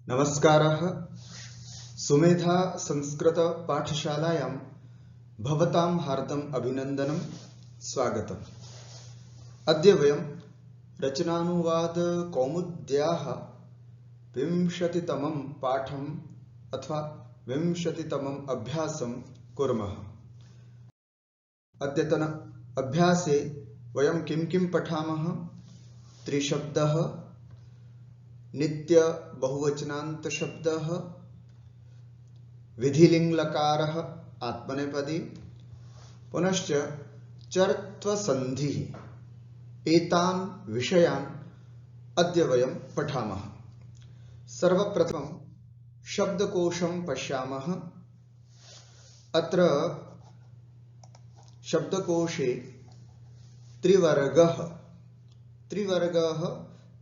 नमस्कारः। सुमेधा संस्कृत पाठशालायां भवतां हार्दम् अभिनन्दनं स्वागतम्। अद्य वयं रचनानुवाद कौमुद्याः 20तमं पाठम् अथवा 20तमम् अभ्यासं कुर्मः। अद्यतन अभ्यासे वयं किं पठामः? त्रिशब्दः, नित्य बहुवचनान्त शब्दः, विधिलिङ्गलकारः आत्मनेपदी, पुनश्च चर्त्वसन्धिः। एतान् विषयान् अद्य वयं पठामः। सर्वप्रथमं शब्दकोशं पश्यामः। अत्र शब्दकोशे त्रिवर्गः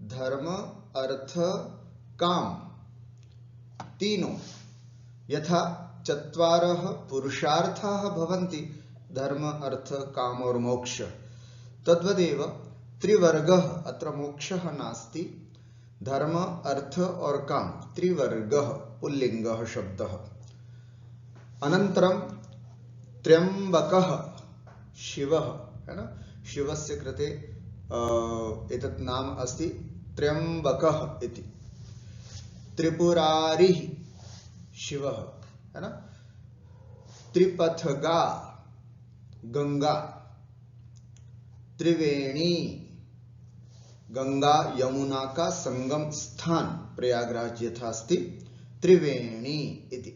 धर्म, अर्थ, काम तीनों, यथा चत्वारः पुरुषार्थाः भवन्ति धर्म, अर्थ, काम और मोक्ष, तद्वदेव त्रिवर्गः। अत्र मोक्षः नास्ति, धर्म, अर्थ और काम त्रिवर्गः पुल्लिङ्गः शब्दः। अनन्तरं त्र्यम्बकः शिवः, है ना? शिवस्य कृते एतत् नाम अस्ति त्र्यम्बकः इति। त्रिपुरारिः शिवः, है ना? त्रिपथगा गंगा, त्रिवेणी गंगा यमुना का संगम स्थान प्रयागराज यथा अस्ति त्रिवेणी इति।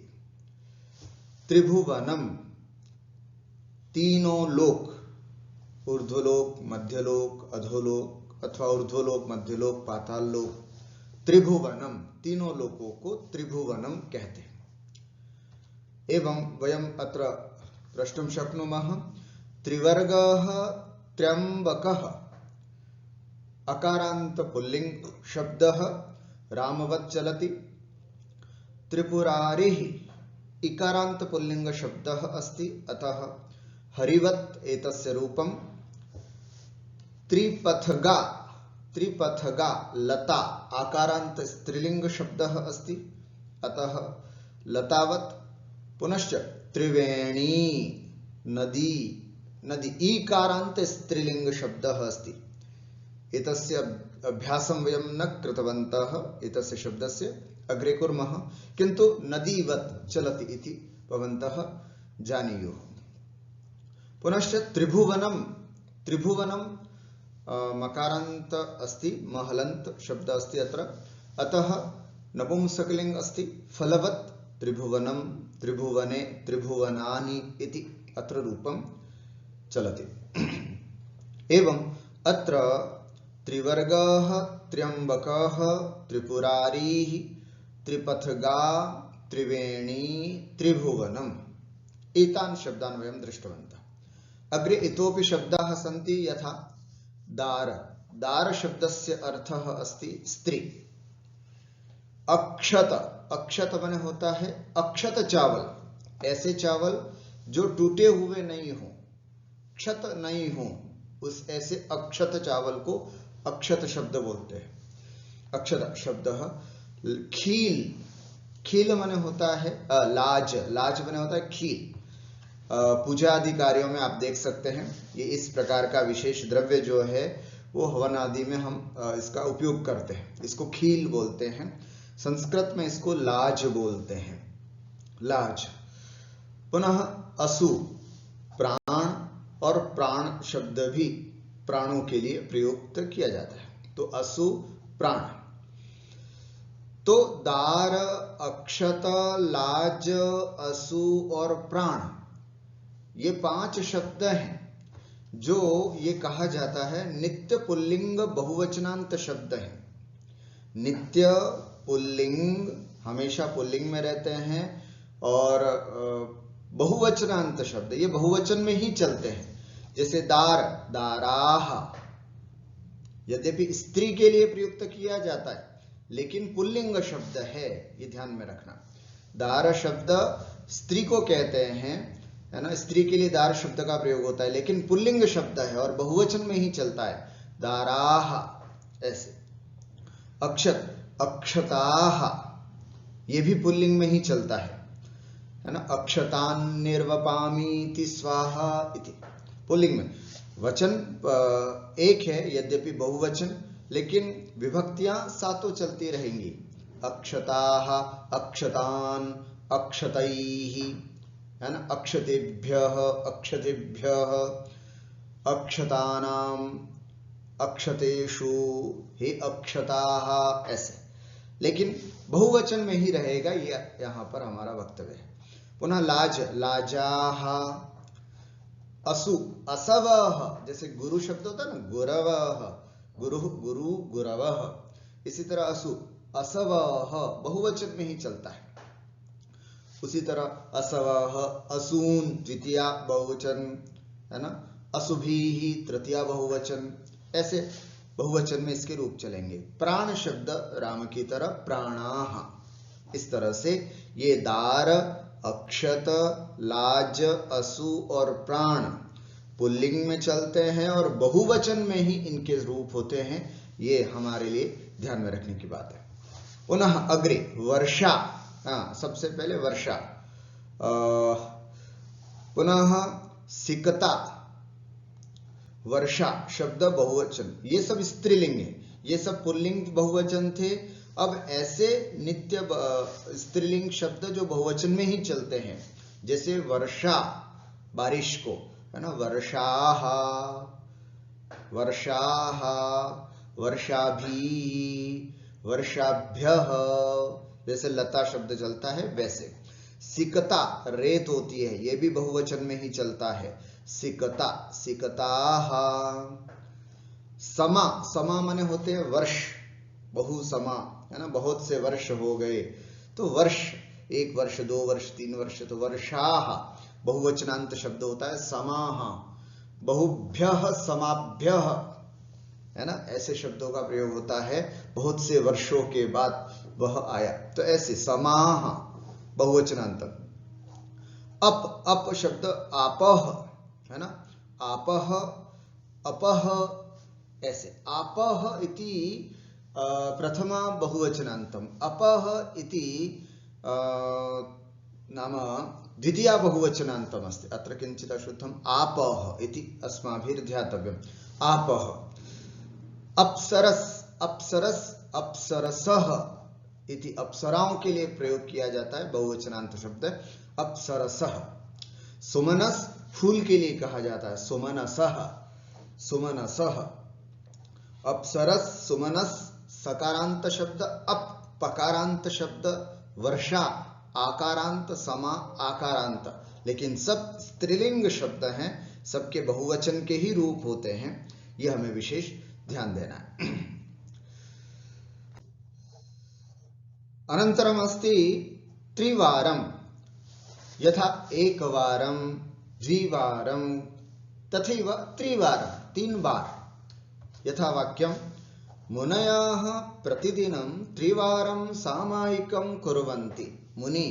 त्रिभुवनम तीनों लोक, ऊर्ध्वलोक, मध्यलोक, अधोलोक अथवा ऊर्ध्वलोक, मध्यलोक, पाताल लोक, त्रिभुवनम तीनों लोकों को त्रिभुवनम कहते हैं। एवं वयम् अत्र प्रष्टुं शक्नुमः त्रिवर्गः त्र्यम्बकः अकारान्त पुल्लिंग शब्दः रामवत् चलति। त्रिपुरारिः इकारान्त पुल्लिंग शब्दः अस्ति, अतः हरिवत् एतस्य रूपम्। त्रिपथगा लता आकारान्त स्त्रीलिंग शब्दः अस्ति, अतः लतावत्। पुनश्च त्रिवेणी नदी ईकारान्त स्त्रीलिंग शब्दः अस्ति। एतस्य अभ्यासं वयं न कृतवन्तः, एतस्य शब्दस्य अग्रे कुर्मः, किन्तु नदीवत् चलति इति भवन्तः जानीयुः। पुनश्च त्रिभुवनम मकारान्त अस्ति, महलन्त शब्द अस्ति अत्र, अतः नपुंसकलिंग अस्ति। फलवत् त्रिभुवनम, त्रिभुवने, त्रिभुवनानि इति अत्र रूपं चलति। एवं अत्र त्रिवर्गः त्र्यम्बकः त्रिपुरारिः त्रिपथगा त्रिवेणी त्रिभुवनम् एतान् शब्दान् वयं दृष्टवन्तः। अग्रे इतोपि शब्दाः सन्ति, यथा दार शब्दस्य अर्थः अस्ति स्त्री। अक्षत माने होता है अक्षत चावल, ऐसे चावल जो टूटे हुए नहीं हो, क्षत नहीं हो, उस ऐसे अक्षत चावल को अक्षत शब्द बोलते हैं। अक्षत शब्द खील माने होता है लाज माने होता है खील। पूजा आदि कार्यों में आप देख सकते हैं, ये इस प्रकार का विशेष द्रव्य जो है वो हवन आदि में हम इसका उपयोग करते हैं, इसको खील बोलते हैं। संस्कृत में इसको लाज बोलते हैं, लाज। पुनः असु प्राण, और प्राण शब्द भी प्राणों के लिए प्रयुक्त किया जाता है, तो असु प्राण। तो दार, अक्षत, लाज, असु और प्राण, ये 5 शब्द हैं जो ये कहा जाता है नित्य पुल्लिंग बहुवचनांत शब्द हैं। नित्य पुल्लिंग हमेशा पुल्लिंग में रहते हैं, और बहुवचनांत शब्द ये बहुवचन में ही चलते हैं। जैसे दाराह, यद्यपि स्त्री के लिए प्रयुक्त किया जाता है, लेकिन पुल्लिंग शब्द है, ये ध्यान में रखना। दार शब्द स्त्री को कहते हैं, है ना? स्त्री के लिए दार शब्द का प्रयोग होता है, लेकिन पुल्लिंग शब्द है और बहुवचन में ही चलता है, दाराह ऐसे। अक्षत, अक्षताः, ये भी पुल्लिंग में ही चलता है ना। अक्षतान निर्वपामीति स्वाहा इति, पुल्लिंग में। वचन एक है यद्यपि बहुवचन, लेकिन विभक्तियां सातों चलती रहेंगी। अक्षताः, अक्षतान, अक्षतैः, है ना, अक्षतेभ्यः, अक्षतेभ्यः, अक्षतानाम, अक्षतेषु, हे अक्षताः, ऐसे। लेकिन बहुवचन में ही रहेगा, ये यहां पर हमारा वक्तव्य है। पुनः लाज, लाजाः, असु, असवः, जैसे गुरु शब्द होता है ना, गुरवः, गुरु, गुरु, गुरवः। इसी तरह असु, असवः बहुवचन में ही चलता है। उसी तरह असवः, असून द्वितीया बहुवचन, है ना, असुभीः तृतीया बहुवचन, ऐसे बहुवचन में इसके रूप चलेंगे। प्राण शब्द राम की तरह प्राणाः, इस तरह से ये दार, अक्षत, लाज, असु और प्राण पुल्लिंग में चलते हैं और बहुवचन में ही इनके रूप होते हैं। ये हमारे लिए ध्यान में रखने की बात है। पुनः अग्रे वर्षा, सबसे पहले वर्षा, पुनः सिकता, वर्षा शब्द बहुवचन, ये सब स्त्रीलिंग है, ये सब पुल्लिंग बहुवचन थे। अब ऐसे नित्य स्त्रीलिंग शब्द जो बहुवचन में ही चलते हैं, जैसे वर्षा, बारिश को, है ना, वर्षाः, वर्षाः, वर्षाभिः, वर्षाभ्यः, जैसे लता शब्द चलता है वैसे। सिकता रेत होती है, ये भी बहुवचन में ही चलता है, सिकता, सिकताः। समा, समा माने होते हैं वर्ष, बहु समा, है ना, बहुत से वर्ष हो गए, तो वर्ष, एक वर्ष, 2 वर्ष, 3 वर्ष, तो वर्षाः बहुवचनांत शब्द होता है। समाः, बहुभ्यः समाभ्यः, है ना, ऐसे शब्दों का प्रयोग होता है, बहुत से वर्षों के बाद वह आया, तो ऐसे समाः बहुवचनांत। अप, अप शब्द आपः, है ना, आपः, अपः, ऐसे। आपः इति प्रथमा बहुवचनान्तम, अपः इति नाम द्वितीया बहुवचनान्तम अस्ति। अत्र किञ्चित् अशुद्धम्, आपः इति अस्माभिर्ध्यातव्यम्। आपः। अप्सरस, अप्सरस, अप्सरसः इति अप्सराओं के लिए प्रयोग किया जाता है, बहुवचनांत शब्द अप्सरसः। सुमनस फूल के लिए कहा जाता है, सुमनसः, सुमनसः। अप्सरस, सुमनस सकारांत शब्द, अप पकारांत शब्द, वर्षा आकारांत, समा आकारांत, लेकिन सब स्त्रीलिंग शब्द हैं, सबके बहुवचन के ही रूप होते हैं, यह हमें विशेष ध्यान देना है। अनंतरम अस्ति त्रिवारम, यथा एकवारम, द्विवारम, तथैव त्रिवारम, 3 बार। यथा वाक्यम, मुनयः प्रतिदिनं त्रिवारं सामायिकं कुर्वन्ति। मुनि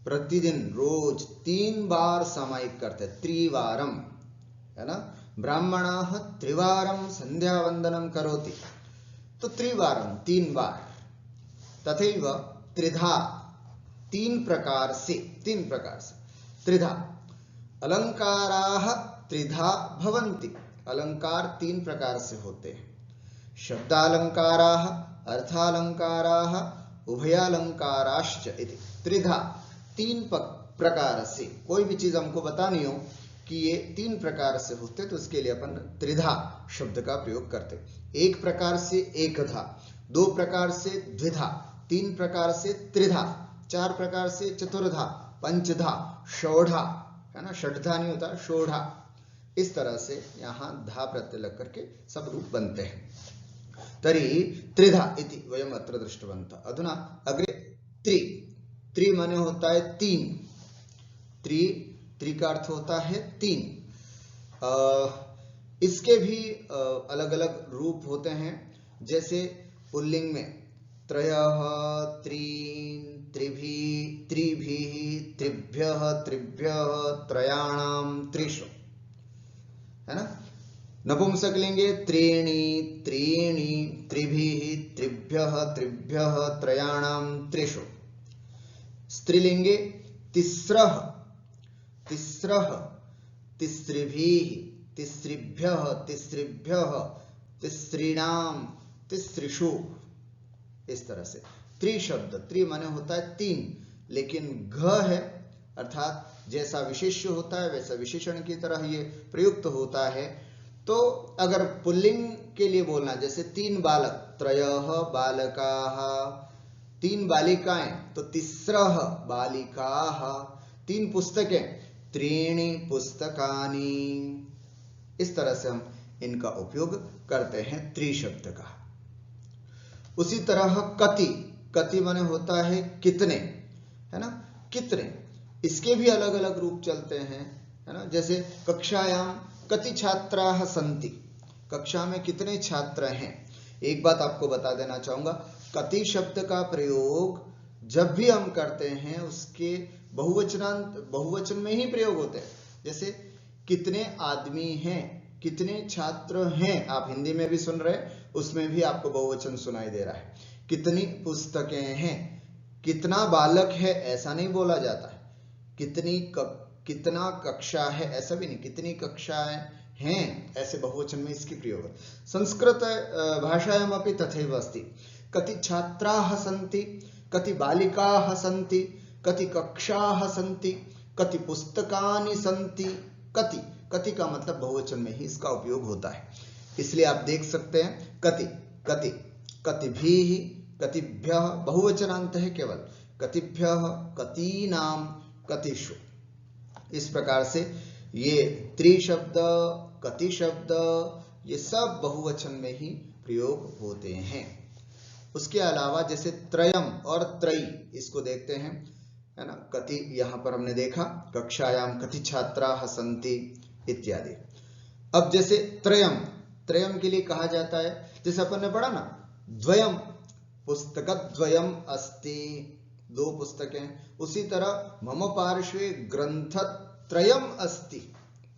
प्रतिदिन रोज 3 बार सामायिक करते, त्रिवारम, है ना। ब्राह्मणाः त्रिवारं संध्यावंदनं करोति, तो त्रिवारम 3 बार। तथैव त्रिधा, 3 प्रकार से, 3 प्रकार से त्रिधा। अलंकाराः त्रिधा भवन्ति, अलंकार 3 प्रकार से होते हैं। शब्दालंकाराः, अर्थालंकाराः, उभयालंकाराश्च इति त्रिधा, 3 प्रकार से। कोई भी चीज हमको बतानी हो कि ये 3 प्रकार से होते, तो उसके लिए अपन त्रिधा शब्द का प्रयोग करते। 1 प्रकार से एकधा, 2 प्रकार से द्विधा, 3 प्रकार से त्रिधा, 4 प्रकार से चतुर्धा, पंचधा, षोढ़ा, है ना, षड्धा नहीं होता, षोढ़ा। इस तरह से यहाँ धा प्रत्यय लग करके सब रूप बनते हैं। तरी त्रिधा इति वयम अत्र दृष्टवन्तः। अधुना अग्रे त्रि, त्रि माने होता है 3, त्रि, त्रि का अर्थ होता है 3। इसके भी अलग अलग रूप होते हैं, जैसे पुल्लिंग में त्रयः, त्रीन्, त्रिभिः, त्रिभिः, त्रिभ्यः, त्रिभ्यः, त्रयाणां, त्रिषु, है ना। नपुंसकलिंगे त्रीणि, त्रीणि, त्रिभिः, त्रिभ्यः, त्रिभ्यः, त्रयाणां, त्रिषु, स्त्रीलिंगे तिस्रः, तिस्रः, तिस्रिभिः, तिस्रिभ्यः, तिस्रिभ्यः, तिस्रीणाम, तिस्रिषु, इस तरह से। त्रि शब्द, त्रि माने होता है तीन, लेकिन घ है अर्थात जैसा विशेष्य होता है वैसा विशेषण की तरह ये प्रयुक्त होता है। तो अगर पुल्लिंग के लिए बोलना, जैसे तीन बालक, त्रयः बालकाः, तीन बालिकाएं, तो तिस्रः बालिकाः, तीन पुस्तकें, त्रीणि पुस्तकानि, इस तरह से हम इनका उपयोग करते हैं त्रि शब्द का। उसी तरह कति, कति माने होता है कितने, है ना, कितने, इसके भी अलग अलग रूप चलते हैं, है ना। जैसे कक्षायाम कति छात्राः सन्ति, कक्षा में कितने छात्र हैं। एक बात आपको बता देना चाहूंगा, कति शब्द का प्रयोग जब भी हम करते हैं उसके बहुवचन में ही प्रयोग होते हैं। जैसे कितने आदमी हैं, कितने छात्र हैं, आप हिंदी में भी सुन रहे हैं, उसमें भी आपको बहुवचन सुनाई दे रहा है। कितनी पुस्तकें हैं, कितना बालक है ऐसा नहीं बोला जाता है, कितना कक्षा है ऐसा भी नहीं, कितनी कक्षाएं हैं ऐसे बहुवचन में इसकी प्रयोग है। संस्कृत भाषायाम अपि तथैव अस्ति, कति छात्राः सन्ति, कति बालिकाः सन्ति, कति कक्षाः सन्ति, कति पुस्तकानि सन्ति। कति, कति का मतलब बहुवचन में ही इसका उपयोग होता है, इसलिए आप देख सकते हैं कति, कति, कतिभिः, कतिभ्यः, बहुवचनांत है केवल, कतिभ्यः, कतीनाम, कतिषु। इस प्रकार से ये त्रि शब्द, कति शब्द, ये सब बहुवचन में ही प्रयोग होते हैं। उसके अलावा जैसे त्रयम और त्रयी, इसको देखते हैं, है ना। कति यहां पर हमने देखा, कक्षायाम कति छात्राः सन्ति इत्यादि। अब जैसे त्रयम, त्रयम के लिए कहा जाता है, जैसे अपन ने पढ़ा ना, द्वयम पुस्तकद्वयम अस्ति, दो पुस्तकें। उसी तरह मम पार्श्वे ग्रंथत्रयम अस्ति,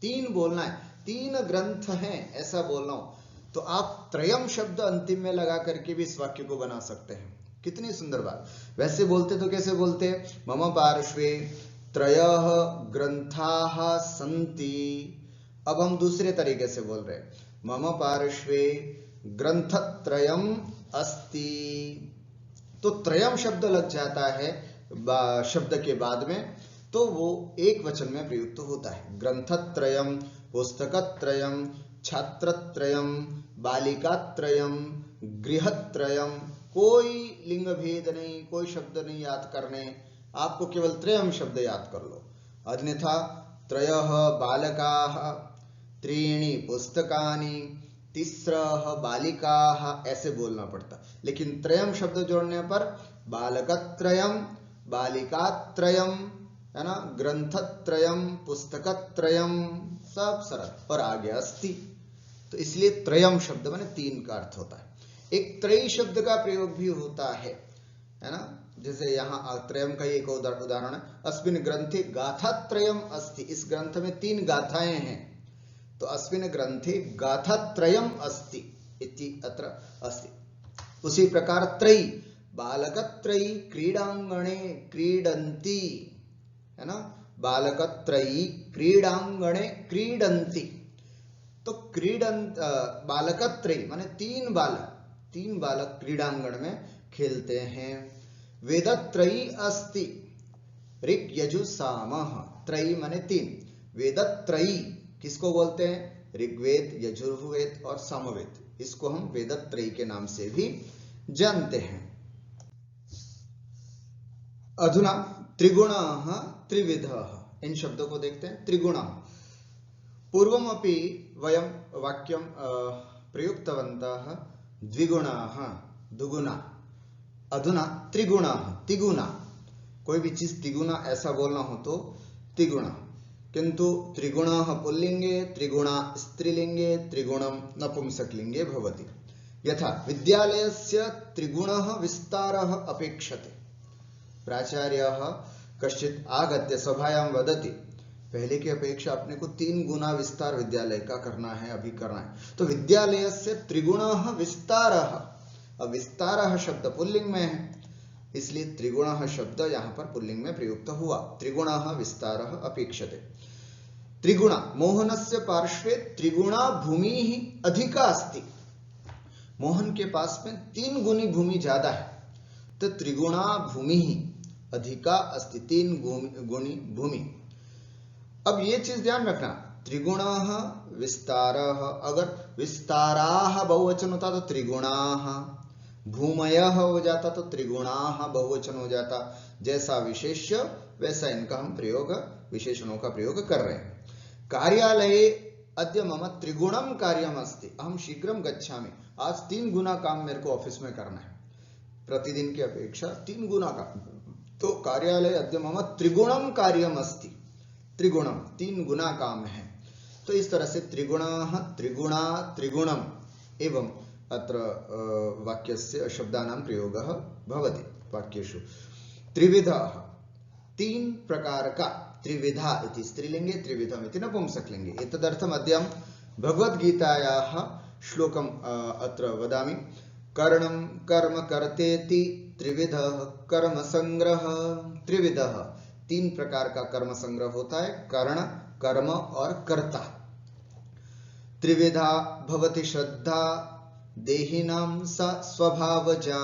तीन बोलना है, तीन ग्रंथ हैं ऐसा बोलना हो तो आप त्रयम शब्द अंतिम में लगा करके भी इस वाक्य को बना सकते हैं। कितनी सुंदर बात। वैसे बोलते तो कैसे बोलते हैं, मम पार्श्वे त्रयः ग्रंथाः सन्ति। अब हम दूसरे तरीके से बोल रहे हैं, मम पार्श्वे ग्रंथत्रयम अस्ति, तो त्रयम शब्द लग जाता है शब्द के बाद में, तो वो एक वचन में प्रयुक्त होता है। ग्रंथत्रयम, पुस्तकत्रयम, छात्रत्रयम, बालिकात्रयम, गृहत्रयम, कोई लिंग भेद नहीं, कोई शब्द नहीं याद करने, आपको केवल त्रयम शब्द याद कर लो। अन्यथा त्रयः बालकाः, त्रीणि पुस्तकानि, तिस्रः बालिकाः ऐसे बोलना पड़ता, लेकिन त्रयम शब्द जोड़ने पर बालकत्रयम, बालिकात्रयम, है ना, ग्रंथत्रयम, पुस्तकत्रयम, सब सरल। और आगे अस्ति, तो इसलिए त्रयम शब्द माने तीन का अर्थ होता है। एक त्रयी शब्द का प्रयोग भी होता है ना। जैसे यहाँ त्रयम का एक उदाहरण है, अस्मिन् ग्रंथे गाथात्रयम अस्ति, इस ग्रंथ में तीन गाथाएं हैं, तो अस्मिन् ग्रंथे गाथात्रयम अस्ति इति अत्र अस्ति। उसी प्रकार त्रयी, बालकत्रयी क्रीडांगणे क्रीडन्ति, है ना, बालकत्रयी क्रीडांगणे क्रीडन्ति, तो बालकत्रयी माने तीन बालक क्रीडांगण में खेलते हैं। वेदत्रयी अस्ति, ऋक् यजु सामः, त्रयी माने तीन, वेदत्रयी किसको बोलते हैं, ऋग्वेद, यजुर्वेद और सामवेद, इसको हम वेदत्रयी के नाम से भी जानते हैं। अधुना त्रिगुणाः त्रिविधः, इन शब्दों को देखते हैं। त्रिगुणा, पूर्वमपि वयं वाक्यं प्रयुक्तवन्तः द्विगुणाः, दुगुना। अधुना त्रिगुणाः, तिगुना, कोई भी चीज तिगुना ऐसा बोलना हो तो तिगुणा, किंतु त्रिगुणाः पुल्लिंगे, त्रिगुणा स्त्रीलिंगे, त्रिगुणं नपुंसकलिंगे भवति। यथा विद्यालयस्य त्रिगुणः विस्तारः अपेक्षते। प्राचार्यः कश्चित् आगत्य सभायां वदति, पहले की अपेक्षा अपने को 3 गुना विस्तार विद्यालय का करना है, अभी करना है, तो विद्यालयस्य त्रिगुणः विस्तारः। अब विस्तारः शब्द पुल्लिंग में है, इसलिए त्रिगुणः शब्द यहाँ पर पुल्लिंग में प्रयुक्त हुआ। त्रिगुणः विस्तारः अपेक्षते। त्रिगुण मोहनस्य पार्श्वे त्रिगुणा भूमि अधिका अस्ति। मोहन के पास में 3 गुनी भूमि ज्यादा है, तो त्रिगुणा भूमि अधिका अस्ति, 3 गुणी भूमि। अब ये चीज ध्यान रखना, त्रिगुणः विस्तारः, अगर विस्ताराः बहुवचन होता तो त्रिगुणाः, भूमयः हो जाता तो त्रिगुणाः बहुवचन हो जाता। जैसा विशेष्य वैसा इनका हम प्रयोग, विशेषणों का प्रयोग कर रहे हैं। कार्यालये अद्य मम त्रिगुणम कार्यम अस्ति, अहम शीघ्रम गच्छामि। आज 3 गुना काम मेरे को ऑफिस में करना है, प्रतिदिन की अपेक्षा 3 गुना काम। तो कार्यालय अद्य मम त्रिगुणम कार्यम अस्ति, त्रिगुणम 3 गुना काम है। तो इस तरह से त्रिगुणः त्रिगुणा त्रिगुणम एवं अत्र वाक्यस्य शब्दानां प्रयोगः भवति वाक्येषु। त्रिविधः 3 प्रकार का, त्रिविधा इति स्त्रीलिंगे, त्रिविधम इति नपुंसकलिंगे। एतदर्थम् अद्य भगवद्गीतायाः श्लोकम् अत्र वदामि। कर्णं कर्म कर्तेति त्रिविधः कर्म संग्रह। त्रिविधः 3 प्रकार का कर्म संग्रह होता है, कर्ण, कर्म और कर्ता। त्रिविधा भवति श्रद्धा देहिनां सा स्वभावजा।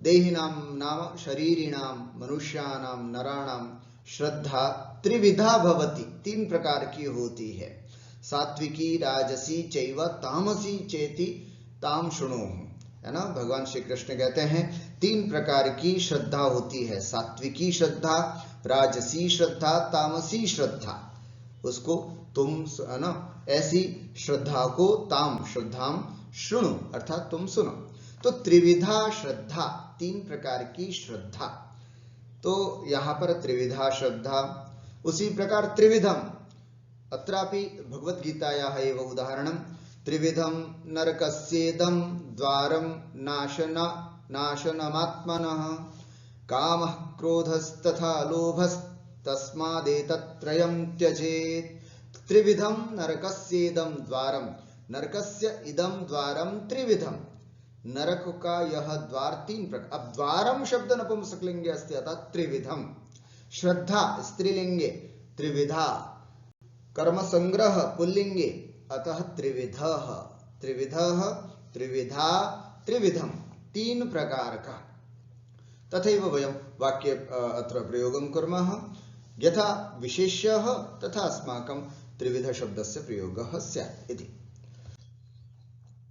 देहिनां नाम शरीरिणां, मनुष्याणां, नराणां श्रद्धा त्रिविधा भवति, 3 प्रकार की होती है। सात्विकी राजसी चैव तामसी चेति ताम शृणु, है ना। भगवान श्री कृष्ण कहते हैं 3 प्रकार की श्रद्धा होती है, सात्विकी श्रद्धा, राजसी श्रद्धा, तामसी श्रद्धा। उसको तुम, है ना, ऐसी श्रद्धा को ताम श्रद्धाम शृणु अर्थात तुम सुनो। तो त्रिविधा श्रद्धा, 3 प्रकार की श्रद्धा। तो यहां पर त्रिविधा श्रद्धा, उसी प्रकार त्रिविधम, अत्रापि भगवद्गीतायाः एव उदाहरणं। त्रिविधं नरकस्येदं द्वारं नाशनमात्मनः कामः क्रोधस्तथा लोभस्तस्मादेतत्त्रयं त्यजेत्। त्रिविधं नरकस्येदं द्वारं, नरकस्य इदं द्वारं त्रिविधं, नरक का यह द्वार 3 प्रकार। अब द्वारम शब्द नपुंसकलिंगे अस्ति, अतः त्रिविधम। श्रद्धा स्त्रीलिंगे त्रिविधा, कर्म संग्रह पुल्लिंगे, अतः त्रिविधः। त्रिविधः, त्रिविधा, त्रिविधम, 3 प्रकार का। तथैव वयं वाक्ये अत्र प्रयोगं कुर्मः। यथा विशेष्यः तथा अस्माकं त्रिविध शब्दस्य प्रयोगः स्यात् इति।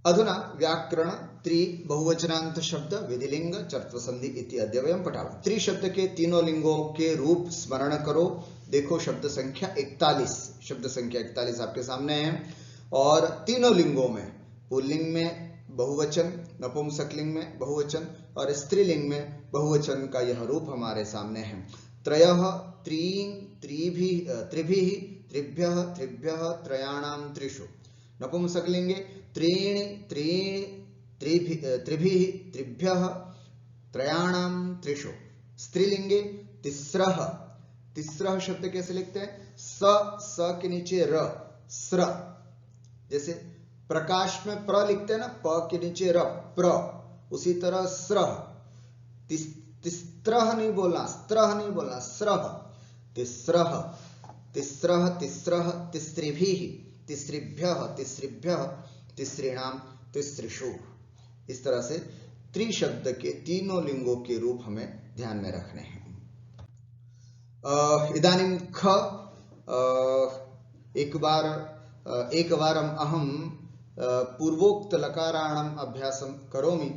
अधुना व्याकरण 3 बहुवचनांत शब्द विधिलिंग चर्त्वसंधि इति अद्य वयं पठामः। 3 शब्द के तीनों लिंगों के रूप स्मरण करो। देखो शब्द संख्या 41, शब्द संख्या 41 आपके सामने है। और तीनों लिंगों में, पुल्लिंग में बहुवचन, नपुंसकलिंग में बहुवचन और स्त्रीलिंग में बहुवचन का यह रूप हमारे सामने है। त्रयः त्रीन् त्रिभिः त्रिभिः त्रिभ्यः त्रिभ्यः त्रयाणां त्रिषु। नपुंसकलिंगे त्रीणि त्रिभिः त्रिभ्यः त्रयाणां त्रिषु। स्त्रीलिंगे तिस्रः, तिस्रः शब्द कैसे लिखते हैं, स के नीचे र, स्र। जैसे प्रकाश में प्र लिखते हैं ना, प के नीचे र, प्र, उसी तरह स्रह। तिस्रह नहीं बोलना, स्त्रह नहीं बोलना, स्रह। तिस्रह, तिस्रह, तिस्रह, तिस्रिभिः, तिस्रिभ्यः, तिस्रिभ्यः, तिस्रीणां, तिस्रिषु। इस तरह से त्रि शब्द के तीनों लिंगों के रूप हमें ध्यान में रखने हैं। इदानीं ख, एकवारम् अहं पूर्वोक्त लकाराणाम् अभ्यासं करोमि।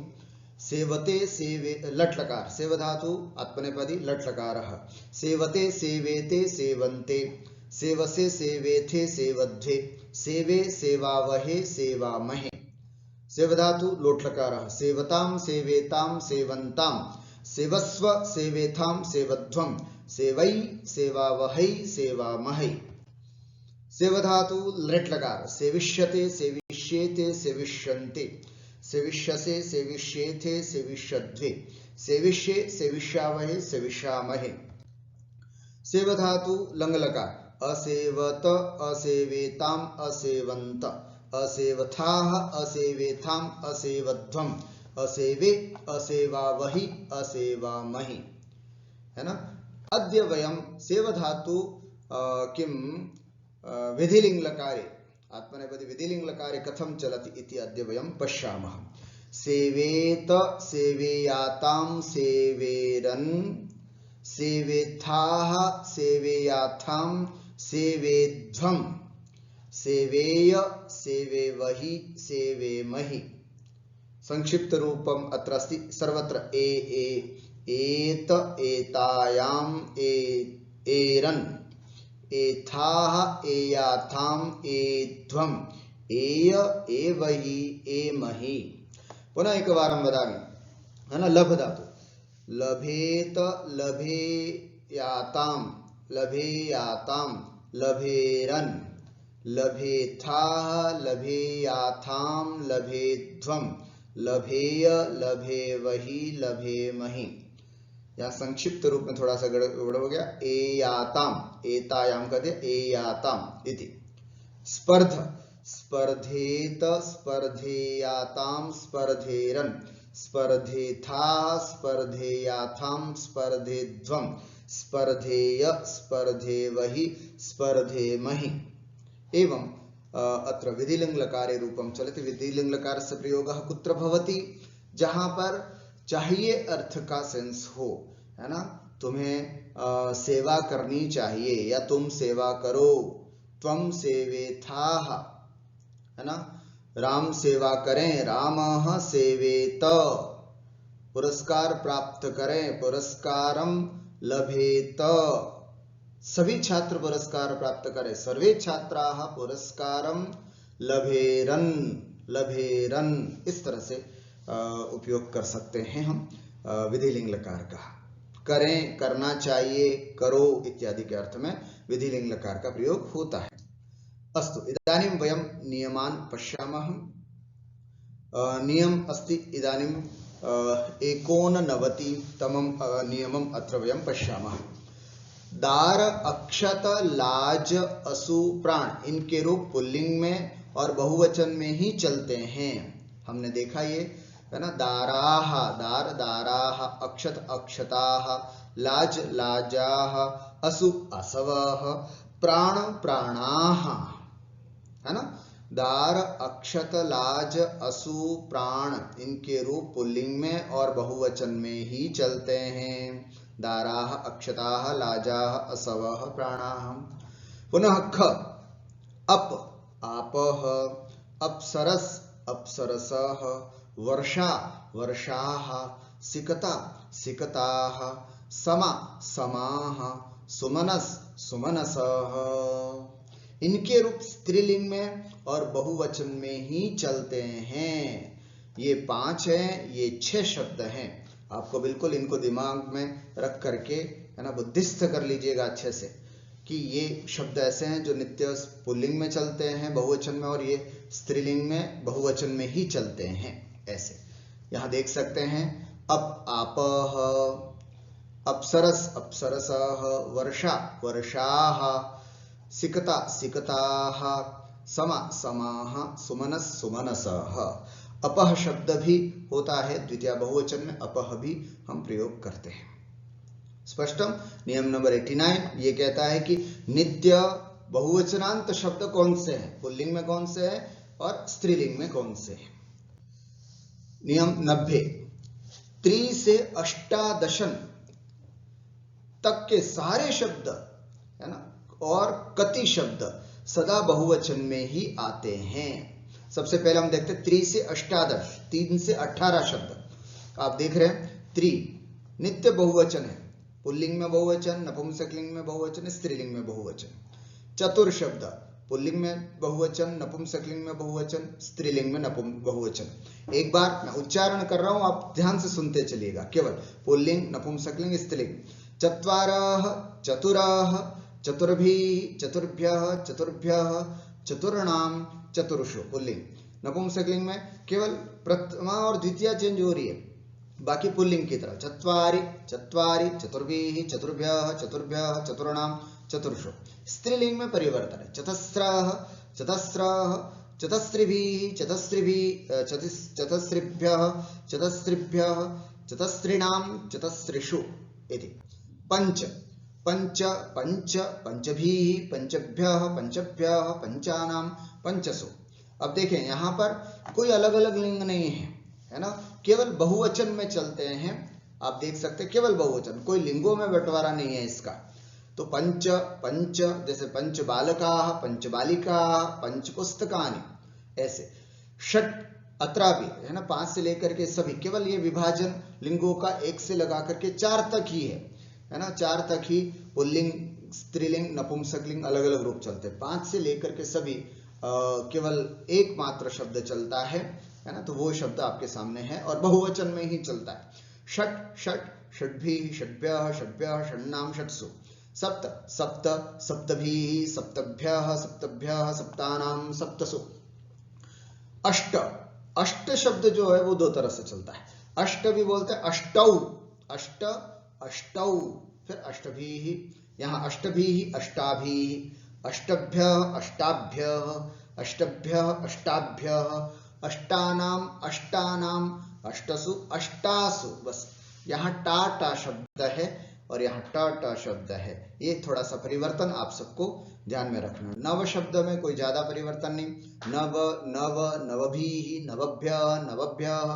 सेवते सेवे, लट् लकार, सेव धातु आत्मनेपदी लट् लकारः। सेवते सेवेते सेवन्ते, सेवसे सेवेथे सेवध्वे, सेवे सेवावहे सेवामहे। सेव धातु लोट् लकारः। सेवतां सेवेतां सेवन्तां, सेवस्व सेवेथां सेवध्वं, सेवै सेवावहै सेवामहै। सेव धातु लट् लकार। सेविष्यते सेविष्येते सेविष्यन्ते, सेविष्यसे सेविष्येथे सेविष्यध्वे, सेविष्ये सेविष्यावहे सेविष्यामहे। सेव धातु लंग लकार। असेवत असेवेताम असेवंत, असेवथाः असेवेथाम असेवध्वम, असेवे असेवावहि असेवामहि, है ना। अद्य वयं सेव धातु किं विधिलिंग लकारे आत्मनेपदी विधिलिंग लकारे कथं चलति इति अद्य वयं पश्यामः। सेवेत सेवेयातां सेवेरन् सेवेथाः सेवेयाथां सेवेध्वं सेवेय सेवेवहि सेवेमहि। संक्षिप्त रूपम अत्र अस्ति। सर्वत्र एत एतायाम् एरन् एथाः एयाथाम् एध्वम् एय एवहि एमहि। पुनः एकवारं वदामि, है ना। लभ धातु लभेत लभेयातां लभेयातां लभेरन् लभेथाः लभेयाथां लभेध्वं लभेय लभेवहि लभेमहि। यहाँ संक्षिप्त रूप में थोड़ा सा गड़बड़ हो गया। एयाताम एतायाम का दिया एयाताम इति। स्पर्ध स्पर्धेत स्पर्धेयाताम स्पर्धेरन् स्पर्धेथा स्पर्धेयाथाम स्पर्धेध्वं स्पर्धेय स्पर्धेवहि स्पर्धेमहि। एवं अत्र विधिलिंग लकारे रूपम चलति। विधिलिंग लकारस्य प्रयोगः कुत्र भवति? जहां पर चाहिए अर्थ का सेंस हो, है ना। तुम्हें सेवा करनी चाहिए या तुम सेवा करो। त्वं सेवेथाः, है ना। राम सेवा करें, रामः सेवेत। पुरस्कार प्राप्त करें, पुरस्कारम लभेत। सभी छात्र पुरस्कार प्राप्त करें, सर्वे छात्राः पुरस्कारम लभेरन् लभेरन्। इस तरह से उपयोग कर सकते हैं हम विधिलिंग लकार का। करें, करना चाहिए, करो इत्यादि के अर्थ में विधिलिंग लकार का प्रयोग होता है। अस्तु, इदानीं वयं नियमान् पश्यामः। नियम अस्ति इदानीं 89तमं नियमम् अत्र वयं पश्यामः। दार, अक्षत, लाज, असु, प्राण इनके रूप पुल्लिंग में और बहुवचन में ही चलते हैं। हमने देखा ये, है ना। दाराः दार दाराः, अक्षत अक्षताः, लाज लाजाः, असु असवः, प्राण प्राणाः, है ना। दार, अक्षत, लाज, असु, प्राण इनके रूप पुल्लिंग में और बहुवचन में ही चलते हैं। दाराः अक्षताः लाजाः असवः प्राणाः। पुनः ख, अप आपः, अप्सरस अप्सरसः, वर्षा वर्षाः, सिकता सिकताः, समा समाः, सुमनस सुमनसः। इनके रूप स्त्रीलिंग में और बहुवचन में ही चलते हैं। ये 5 हैं, ये 6 शब्द हैं। आपको बिल्कुल इनको दिमाग में रख करके, है ना, बुद्धिस्थ कर लीजिएगा अच्छे से कि ये शब्द ऐसे हैं जो नित्य पुल्लिंग में चलते हैं बहुवचन में, और ये स्त्रीलिंग में बहुवचन में ही चलते हैं। ऐसे यहां देख सकते हैं। अप आपः, अप्सरस अप्सरसः, वर्षा वर्षाः, सिकता सिकताः, समा समाः, सुमनस सुमनसः। अपह शब्द भी होता है द्वितीय बहुवचन में, अपह भी हम प्रयोग करते हैं। स्पष्टम। नियम नंबर 89 ये कहता है कि नित्य बहुवचनांत शब्द कौन से हैं, पुल्लिंग में कौन से हैं और स्त्रीलिंग में कौन से हैं। नियम 90 3 से अष्टादशन तक के सारे शब्द, है ना, और कति शब्द सदा बहुवचन में ही आते हैं। सबसे पहले हम देखते हैं 3 से अष्टादश, 3 से 18 शब्द। आप देख रहे हैं 3 नित्य बहुवचन है, पुल्लिंग में बहुवचन, नपुंसकलिंग में बहुवचन, स्त्रीलिंग में बहुवचन। चतुर शब्द पुल्लिंग में बहुवचन, नपुंसकलिंग में बहुवचन, स्त्रीलिंग में बहुवचन। एक बार मैं उच्चारण कर रहा हूं, आप ध्यान से सुनते चलिएगा। केवल पुल्लिंग, नपुंसकलिंग, स्त्रीलिंग। चत्वारः चतुराः, चतुर्भिः चतुर्भ्यः चतुर्भ्यः, चतुर्णाम चतुर्षु पुल्लिंग। नपुंसकलिंग में केवल प्रथमा और द्वितीय चेंज हो रही है, बाकी पुल्लिंग की तरह चत्वारि चत्वारि, चतुर्भिः चतुर्भ्यः चतुर्भ्यः, चतुर्णाम चतुर्षु। स्त्रीलिंग में परिवर्तन है, चतस्रः चतस्रः, चतस्रिभिः चतस्रिभिः चतस्रिभ्यः चतस्रिभ्यः चतस्रिणां चतस्रिषु इति। पंच पंच पंच पंचभिः पंचभ्यः पंचभ्यः पंचानां पंचसु। अब देखें यहाँ पर कोई अलग अलग लिंग नहीं है ना, केवल बहुवचन में चलते हैं। आप देख सकते हैं केवल बहुवचन, कोई लिंगों में बंटवारा नहीं है इसका। तो पंच पंच जैसे पंच बालकाः पंच बालिकाः पंच पुस्तकानि, ऐसे षट अत्रा भी है ना, 5 से लेकर के सभी, केवल ये विभाजन लिंगों का 1 से लगा करके 4 तक ही है ना, 4 तक ही पुल्लिंग स्त्रीलिंग नपुंसकलिंग अलग अलग रूप चलते हैं। 5 से लेकर के सभी केवल एक मात्र शब्द चलता है ना, तो वो शब्द आपके सामने है और बहुवचन में ही चलता है। षट षट षड्भिः षड्भ्यः षड्भ्यः षण्णां षट्सु। सप्त सप्त सप्तभिः सप्तभ्यः सप्तभ्यः सप्तानां सप्तसु। अष्ट अष्ट शब्द जो है वो 2 तरह से चलता है। अष्ट भी बोलते हैं अष्टौ, अष्ट अष्टौ, फिर अष्टभिः, यहाँ अष्टभिः अष्टाभिः, अष्टभ्यः अष्टाभ्यः, अष्टभ्यः अष्टाभ्यः, अष्टानां अष्टानां, अष्टसु अष्टासु। बस यहाँ टा टा शब्द है और यहाँ टा टा शब्द है, ये थोड़ा सा परिवर्तन आप सबको ध्यान में रखना। नव शब्द में कोई ज्यादा परिवर्तन नहीं। नव नव नवभिः नवभ्यः नवभ्यः,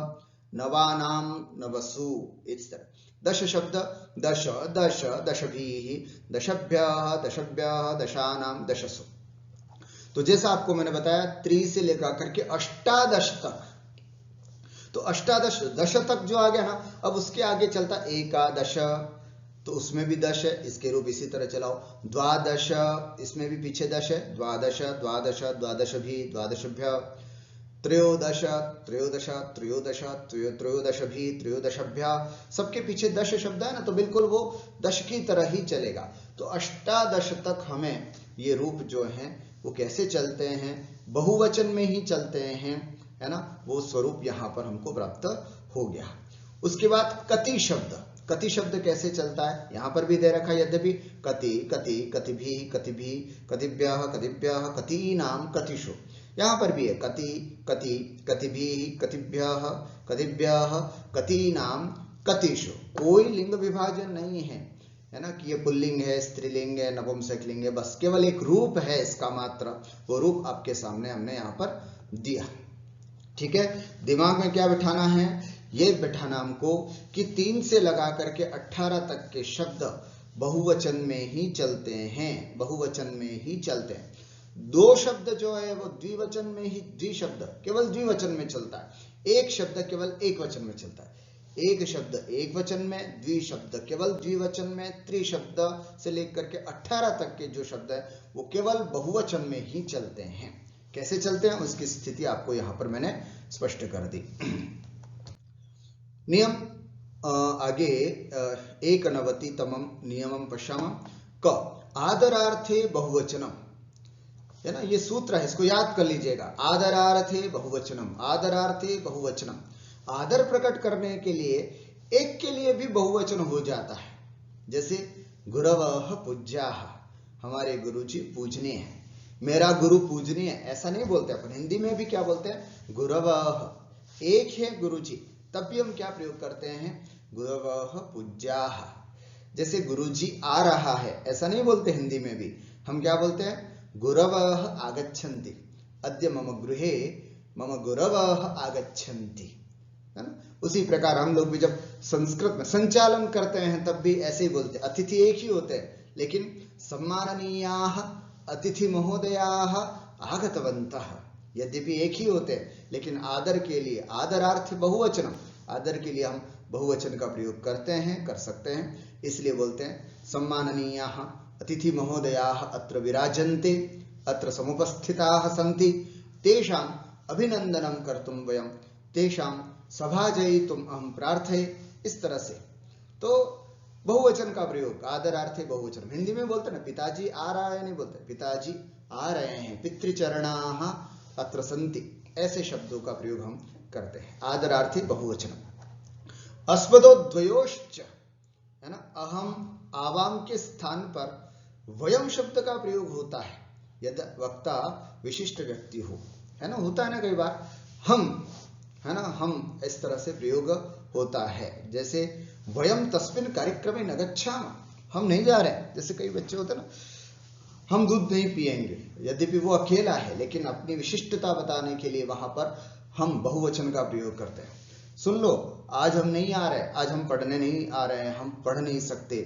नवानां नवसु, इस तरह। दश शब्द दश दश दशभिः दशभ्यः दशभ्यः दशानां दशसु। तो जैसा आपको मैंने बताया 3 से लेकर करके अष्टादश तक, तो अष्टादश दश तक जो आ गया ना, अब उसके आगे चलता एकादश, तो उसमें भी 10 है, इसके रूप इसी तरह चलाओ। द्वादश, इसमें भी पीछे 10 है, द्वादश द्वादश द्वादशभिः द्वादशभ्यः, त्रयोदश त्रयोदश त्रयोदश त्रयोदशभिः त्रयोदशभ्यः, सबके पीछे 10 शब्द है ना, तो बिल्कुल वो 10 की तरह ही चलेगा। तो अष्टादश तक हमें ये रूप जो हैं वो कैसे चलते हैं, बहुवचन में ही चलते हैं, है ना, वो स्वरूप यहाँ पर हमको प्राप्त हो गया। उसके बाद कति शब्द, कति शब्द कैसे चलता है यहाँ पर भी दे रखा है, यद्यपि कति कति कतिभिः कतिभिः कतिभ्यः कतिभ्यः कतीनां कतिषु, यहाँ पर भी है कति कति कतिभिः कतिभ्यः कतिभ्यः कतीनां कतिषु। कोई लिंग विभाजन नहीं है ना, कि ये पुल्लिंग है स्त्रीलिंग है नपुंसकलिंग है, बस केवल एक रूप है इसका मात्र, वो रूप आपके सामने हमने यहाँ पर दिया। ठीक है, दिमाग में क्या बिठाना है, ये बिठाना हमको कि 3 से लगा करके 18 तक के शब्द बहुवचन में ही चलते हैं, बहुवचन में ही चलते हैं। 2 शब्द जो है वो द्विवचन में ही, द्विशब्द केवल द्विवचन में चलता है, एक शब्द केवल एक वचन में चलता है, एक शब्द एक वचन में, द्विशब्द केवल द्विवचन में, त्रिशब्द से लेकर के 18 तक के जो शब्द है वो केवल बहुवचन में ही चलते हैं। कैसे चलते हैं उसकी स्थिति आपको यहाँ पर मैंने स्पष्ट कर दी। नियम आगे 91तमं नियमं पश्यामः। क आदरार्थे बहुवचनम, है ना, ये सूत्र है, इसको याद कर लीजिएगा। आदरार्थे बहुवचनम, आदरार्थे बहुवचनम, आदर प्रकट करने के लिए एक के लिए भी बहुवचन हो जाता है। जैसे गुरवः पूज्याः, हमारे गुरुजी पूजनीय है, मेरा गुरु पूजनीय है, ऐसा नहीं बोलते अपन। हिंदी में भी क्या बोलते हैं, गुरवः, एक है गुरुजी, तब भी हम क्या प्रयोग करते हैं, गुरवः पूज्याः। जैसे गुरुजी आ रहा है ऐसा नहीं बोलते, हिंदी में भी हम क्या बोलते हैं, गुरवः आगच्छन्ति, अद्य मम गृहे मम गुरवः आगच्छन्ति, है ना। उसी प्रकार हम लोग भी जब संस्कृत में संचालन करते हैं तब भी ऐसे ही बोलते हैं। अतिथि एक ही होते हैं, लेकिन सम्माननीयाः अतिथि महोदयाः आगतवन्तः, यद्यपि एक ही होते हैं, लेकिन आदर के लिए, आदरार्थ बहुवचनम, आदर के लिए हम बहुवचन का प्रयोग करते हैं, कर सकते हैं, इसलिए बोलते हैं सम्माननीयाः अतिथि महोदयाः अत्र विराजन्ते अत्र समुपस्थिताः सन्ति तेषाम् अभिनंदनं कर्तुं वयं तेषां सभाजयितुम् अहं प्रार्थये, इस तरह से। तो बहुवचन का प्रयोग आदरार्थे बहुवचन, हिंदी में बोलते हैं ना, पिताजी आ रहा है नहीं बोलते, पिताजी आ रहे हैं, पितृचरणाः अत्र सन्ति, ऐसे शब्दों का प्रयोग हम करते हैं, आदरार्थी बहुवचन। अस्मदोद्वयोश्च, है ना, अहम आवाम के स्थान पर वयम शब्द का प्रयोग होता है यदि वक्ता विशिष्ट व्यक्ति हो, है ना, होता है ना कई बार। हम, है ना, हम इस तरह से प्रयोग होता है। जैसे वयम तस्मिन् कार्यक्रमे न गच्छामः, हम नहीं जा रहे। जैसे कई बच्चे होते हैं ना, हम दूध नहीं पिएंगे, यद्यपि वो अकेला है, लेकिन अपनी विशिष्टता बताने के लिए वहां पर हम बहुवचन का प्रयोग करते हैं। सुन लो, आज हम नहीं आ रहे, आज हम पढ़ने नहीं आ रहे हैं, हम पढ़ नहीं सकते।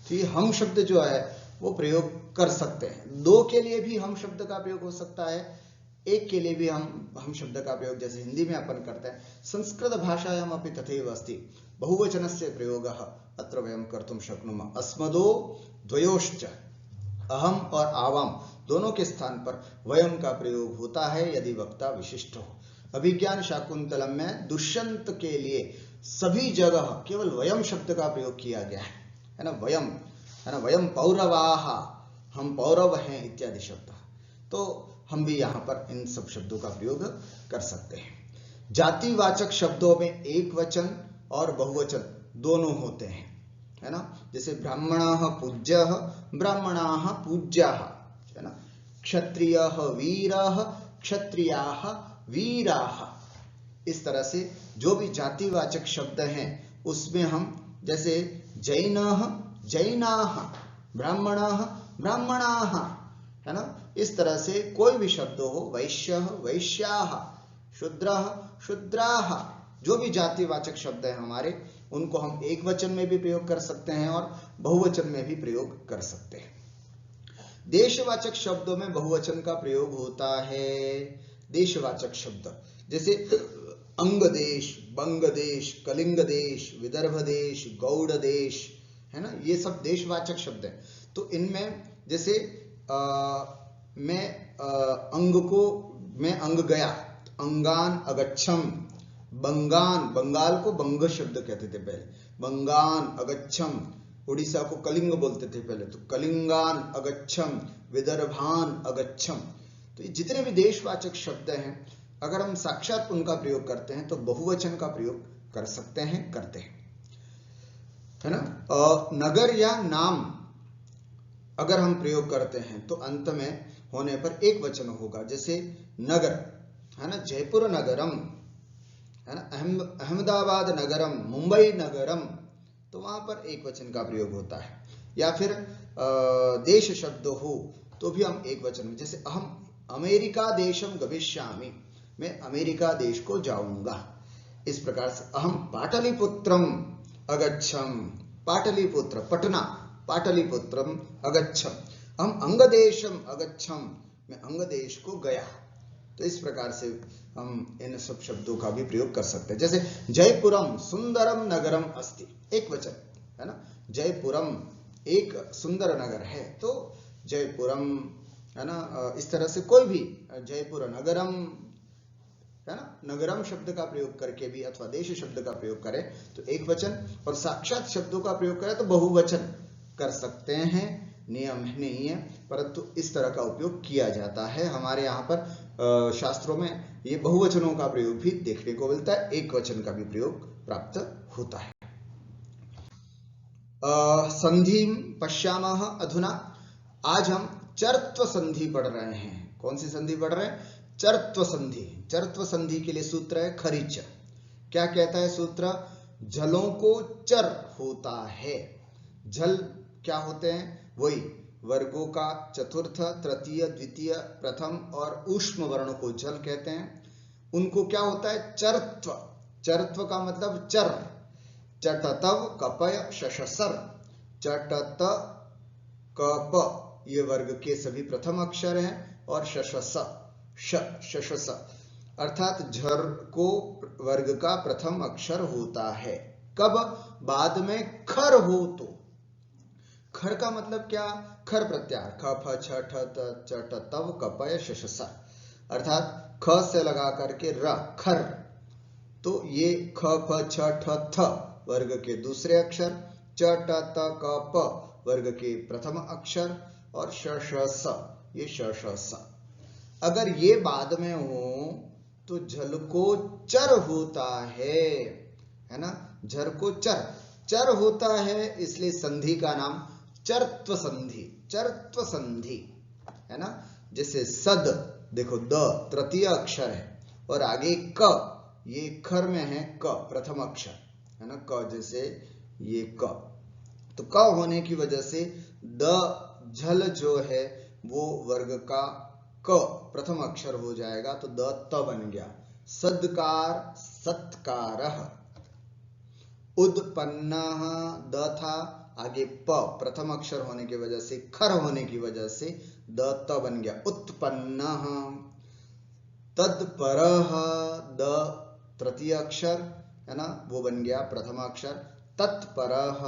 तो ये हम शब्द जो है वो प्रयोग कर सकते हैं। दो के लिए भी हम शब्द का प्रयोग हो सकता है, एक के लिए भी हम शब्द का प्रयोग जैसे हिंदी में अपन करते हैं। संस्कृत भाषायाम अपि तथैव अस्ति बहुवचनस्य प्रयोगः अत्र वयं कर्तुं शक्नुमः। अस्मदो द्वयोश्च, अहम और आवाम दोनों के स्थान पर वयम का प्रयोग होता है यदि वक्ता विशिष्ट हो। अभिज्ञान शाकुंतलम में दुष्यंत के लिए सभी जगह केवल वयम शब्द का प्रयोग किया गया है ना, वयम, है ना, वयम पौरवाह, हम पौरव हैं इत्यादि शब्द। तो हम भी यहाँ पर इन सब शब्दों का प्रयोग कर सकते हैं। जातिवाचक शब्दों में एक वचन और बहुवचन दोनों होते हैं, है ना। जैसे ब्राह्मणः पूज्यः, ब्राह्मणाः पूज्याः, है ना। क्षत्रियः वीरः, क्षत्रियाः वीराः। इस तरह से जो भी जातिवाचक शब्द हैं उसमें हम जैसे जैनः जैनाः, ब्राह्मणः ब्राह्मणाः, है ना। इस तरह से कोई भी शब्द हो, वैश्यः वैश्याः, शूद्रः शूद्राः, जो भी जातिवाचक शब्द है हमारे, उनको हम एक वचन में भी प्रयोग कर सकते हैं और बहुवचन में भी प्रयोग कर सकते हैं। देशवाचक शब्दों में बहुवचन का प्रयोग होता है। देशवाचक शब्द जैसे अंग देश, बंग देश, कलिंग देश, विदर्भ देश, गौड़ देश, है ना, ये सब देशवाचक शब्द हैं। तो इनमें जैसे मैं अंग गया, अंगान अगच्छम, बंगान, बंगाल को बंग शब्द कहते थे पहले, बंगान अगच्छम, उड़ीसा को कलिंग बोलते थे पहले, तो कलिंगान अगच्छम, विदर्भान अगच्छम। तो ये जितने भी देशवाचक शब्द हैं, अगर हम साक्षात उनका प्रयोग करते हैं तो बहुवचन का प्रयोग कर सकते हैं, करते हैं, है ना। नगर या नाम अगर हम प्रयोग करते हैं तो अंत में होने पर एक वचन होगा। जैसे नगर, है ना, जयपुर नगरम, है ना, अहमदाबाद नगरम, मुंबई नगरम, तो वहां पर एक वचन का प्रयोग होता है। या फिर देश शब्द हो तो भी हम एक वचन में, जैसे अहम अमेरिका देशम गमिष्यामि, मैं अमेरिका देश को जाऊंगा। इस प्रकार से अहम पाटलिपुत्रम अगच्छम, पाटलिपुत्र पटना, पाटलिपुत्रम अगच्छम, अहम अंगदेशम अगच्छम, मैं अंगदेश को गया। तो इस प्रकार से हम इन सब शब्दों का भी प्रयोग कर सकते हैं। जैसे जयपुरम सुंदरम नगरम अस्ति, एक वचन, है ना, जयपुरम एक सुंदर नगर है, तो जयपुरम, है ना। इस तरह से कोई भी जयपुर नगरम, है ना, नगरम शब्द का प्रयोग करके भी अथवा देश शब्द का प्रयोग करें तो एक वचन, और साक्षात शब्दों का प्रयोग करें तो बहुवचन कर सकते हैं। नियम नहीं है, परंतु इस तरह का उपयोग किया जाता है। हमारे यहाँ पर शास्त्रों में ये बहुवचनों का प्रयोग भी देखने को मिलता है, एक वचन का भी प्रयोग प्राप्त होता है। संधि पश्यामः अधुना, आज हम चर्त्व संधि पढ़ रहे हैं। कौन सी संधि पढ़ रहे हैं? चर्त्व संधि। चर्त्व संधि के लिए सूत्र है खरिच। क्या कहता है सूत्र? जलों को चर होता है। जल क्या होते हैं? वही वर्गों का चतुर्थ, तृतीय, द्वितीय, प्रथम और ऊष्म वर्ण को जल कहते हैं। उनको क्या होता है? चरत्व। चरत्व का मतलब चर। चटतव कपय शशसर, चटत कप ये वर्ग के सभी प्रथम अक्षर हैं, और शशस शशस अर्थात झर को वर्ग का प्रथम अक्षर होता है। कब? बाद में खर हो तो। खर का मतलब क्या? खर प्रत्याहार, ख फ छ ठ त च ट तव कपय शशस, अर्थात ख से लगा करके र, खर। तो ये ख फ छ ठ थ वर्ग के दूसरे अक्षर, च ट त क प वर्ग के प्रथम अक्षर, और श श स ये श श स। अगर ये बाद में हो तो झल को चर होता है ना। झर को चर होता है, इसलिए संधि का नाम चर्त्व संधि, चर्त्व संधि, है ना। जैसे सद देखो द तृतीय अक्षर है और आगे क, ये खर में है क प्रथम अक्षर है ना, क जैसे ये क, तो क होने की वजह से द झल जो है वो वर्ग का क प्रथम अक्षर हो जाएगा, तो द त बन गया। सद्कार सत्कारः, उत्पन्नः द था, आगे प प्रथम अक्षर होने की वजह से, खर होने की वजह से द त बन गया उत्पन्नः। तत्परः द तृतीय अक्षर है ना, वो बन गया प्रथम अक्षर तत्परः।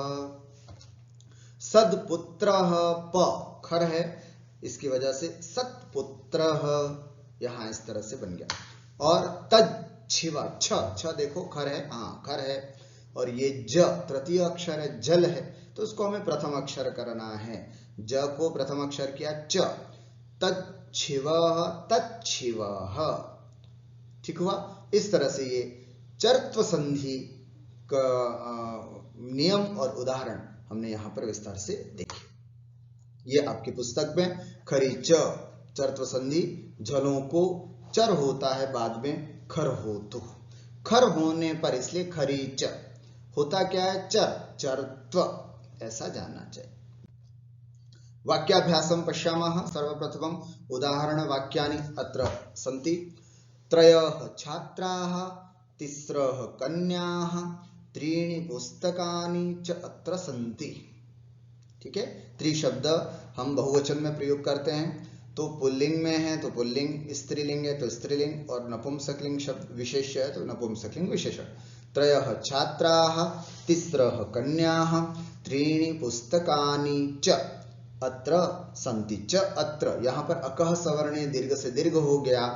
सदपुत्रः प खर है, इसकी वजह से सत्पुत्रः यहां इस तरह से बन गया। और तज्छिव छ देखो खर है, हाँ खर है, और ये ज तृतीय अक्षर है, जल है, तो उसको हमें प्रथम अक्षर करना है। ज को प्रथम अक्षर किया च, तज्छिवः तज्छिवः, ठीक हुआ। इस तरह से ये चर्त्व संधि का नियम और उदाहरण हमने यहां पर विस्तार से देखे। ये आपकी पुस्तक में खरी च चर्त्व संधि, झलों को चर होता है बाद में खर हो, तो खर होने पर इसलिए खरी च होता क्या है, चर चर्त्व, ऐसा जानना चाहिए। वाक्याभ्यासं पश्यामः। सर्वप्रथमम् उदाहरण वाक्यानि अत्र सन्ति। त्रयः छात्राः, तिस्रः कन्याः, त्रीणि पुस्तकानि च अत्र सन्ति। ठीक है, त्रिशब्द हम बहुवचन में प्रयोग करते हैं, तो पुल्लिंग में है तो पुल्लिंग, स्त्रीलिंग है तो स्त्रीलिंग, और नपुंसकलिंग शब्द विशेष्य है तो नपुंसकलिंग विशेषण। त्रयः छात्राः, तिस्रः कन्याः, त्रीणि पुस्तकानि च अत्र सन्ति। च अत्र, यहाँ पर अकः सवर्णे दीर्घ से दीर्घ हो गया,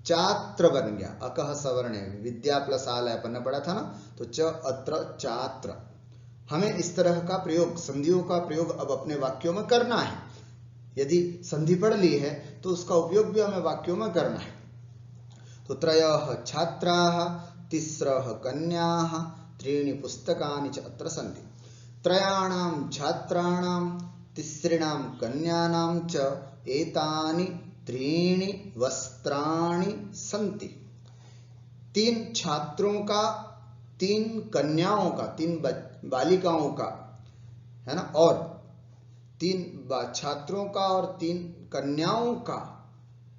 चात्र बन गया। अकः सवर्णे विद्या प्लस आलय पढ़ना पड़ा था ना, तो च अत्र चात्र। हमें इस तरह का प्रयोग, संधियों का प्रयोग अब अपने वाक्यों में करना है। यदि संधि पढ़ ली है तो उसका उपयोग भी हमें वाक्यों में करना है। तो त्रयः छात्राः, तिस्रः कन्याः, त्रीणि पुस्तकानि च अत्र सन्ति। त्रयाणां छात्राणां, तिसृणां कन्यानां च एतानि त्रीणि वस्त्राणि सन्ति। तीन छात्रों का, तीन कन्याओं का, तीन बालिकाओं का है ना, और तीन छात्रों का और तीन कन्याओं का,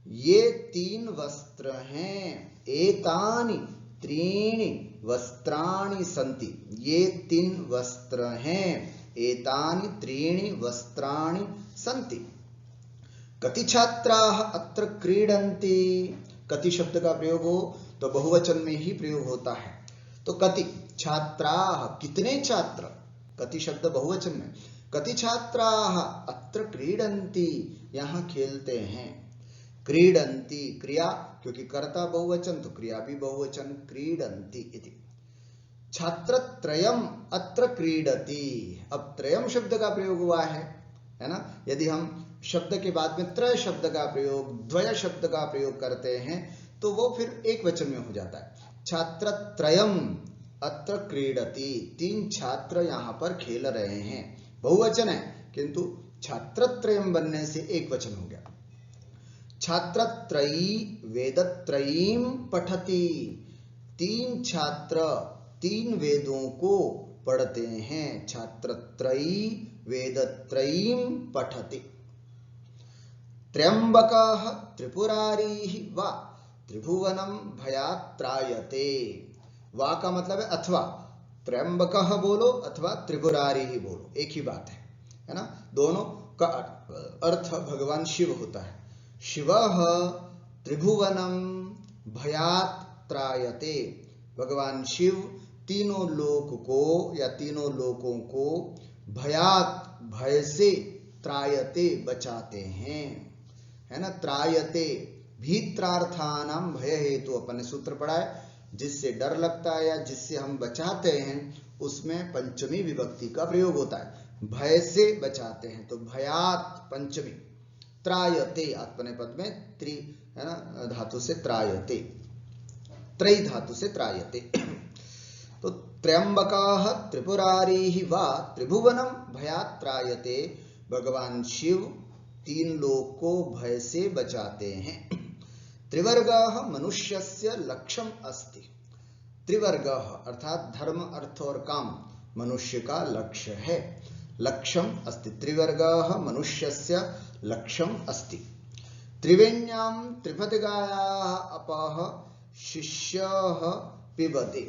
ये तीन वस्त्र हैं। एतानि त्रीणि वस्त्राणि सन्ति, ये तीन वस्त्र हैं। एतानि त्रीणि वस्त्राणि सन्ति। कति छात्राः अत्र क्रीडन्ति। कति शब्द का प्रयोग हो तो बहुवचन में ही प्रयोग होता है, तो कति छात्राः, कितने छात्र, कति शब्द बहुवचन में। कति छात्राः अत्र क्रीडन्ति, यहाँ खेलते हैं। क्रीडन्ति क्रिया, क्योंकि कर्ता बहुवचन तो क्रिया भी बहुवचन, क्रीडन्ति इति। छात्रत्रयम् अत्र क्रीडति। अब त्रयम् शब्द का प्रयोग हुआ है ना। यदि हम शब्द के बाद में त्रय शब्द का प्रयोग, द्वय शब्द का प्रयोग करते हैं तो वो फिर एक वचन में हो जाता है। छात्रत्रयम् अत्र क्रीडति, तीन छात्र यहाँ पर खेल रहे हैं। बहुवचन है किंतु छात्रत्रयम् बनने से एक वचन हो गया। छात्रत्रयी वेदत्रयीं पठति, तीन छात्र तीन वेदों को पढ़ते हैं। छात्रत्रयी वेदत्रयीं पठति। त्र्यंबकः त्रिपुरारी वा त्रिभुवनं भयात् त्रायते। वा का मतलब है अथवा, त्र्यंबकः बोलो अथवा त्रिपुरारी ही बोलो, एक ही बात है ना। दोनों का अर्थ भगवान शिव होता है। शिवः त्रिभुवनं भयात् त्रायते, भगवान शिव तीनों लोक को या तीनों लोकों को भयात् भय से, त्रायते बचाते हैं, है ना। त्रायते भीत्रार्थानां भय हेतु, अपन ने सूत्र पढ़ा है, जिससे डर लगता है या जिससे हम बचाते हैं उसमें पंचमी विभक्ति का प्रयोग होता है। भय से बचाते हैं तो भयात् पंचमी, त्रायते आत्मने पद में त्रि है ना धातु से त्रायते, त्रय धातु से त्रायते। तो त्र्यंबकः त्रिपुरारी वा त्रिभुवनं भयात् त्रायते, भगवान शिव तीन लोक को भय से बचाते हैं। त्रिवर्गः मनुष्यस्य लक्ष्यम अस्ति। त्रिवर्गः अर्थात धर्म अर्थ और काम मनुष्य का लक्ष्य है। लक्ष्यम अस्ति, त्रिवर्गः मनुष्यस्य लक्ष्यम अस्ति। त्रिवेण्यां त्रिपथिगायाः अपः शिष्यः पिबते।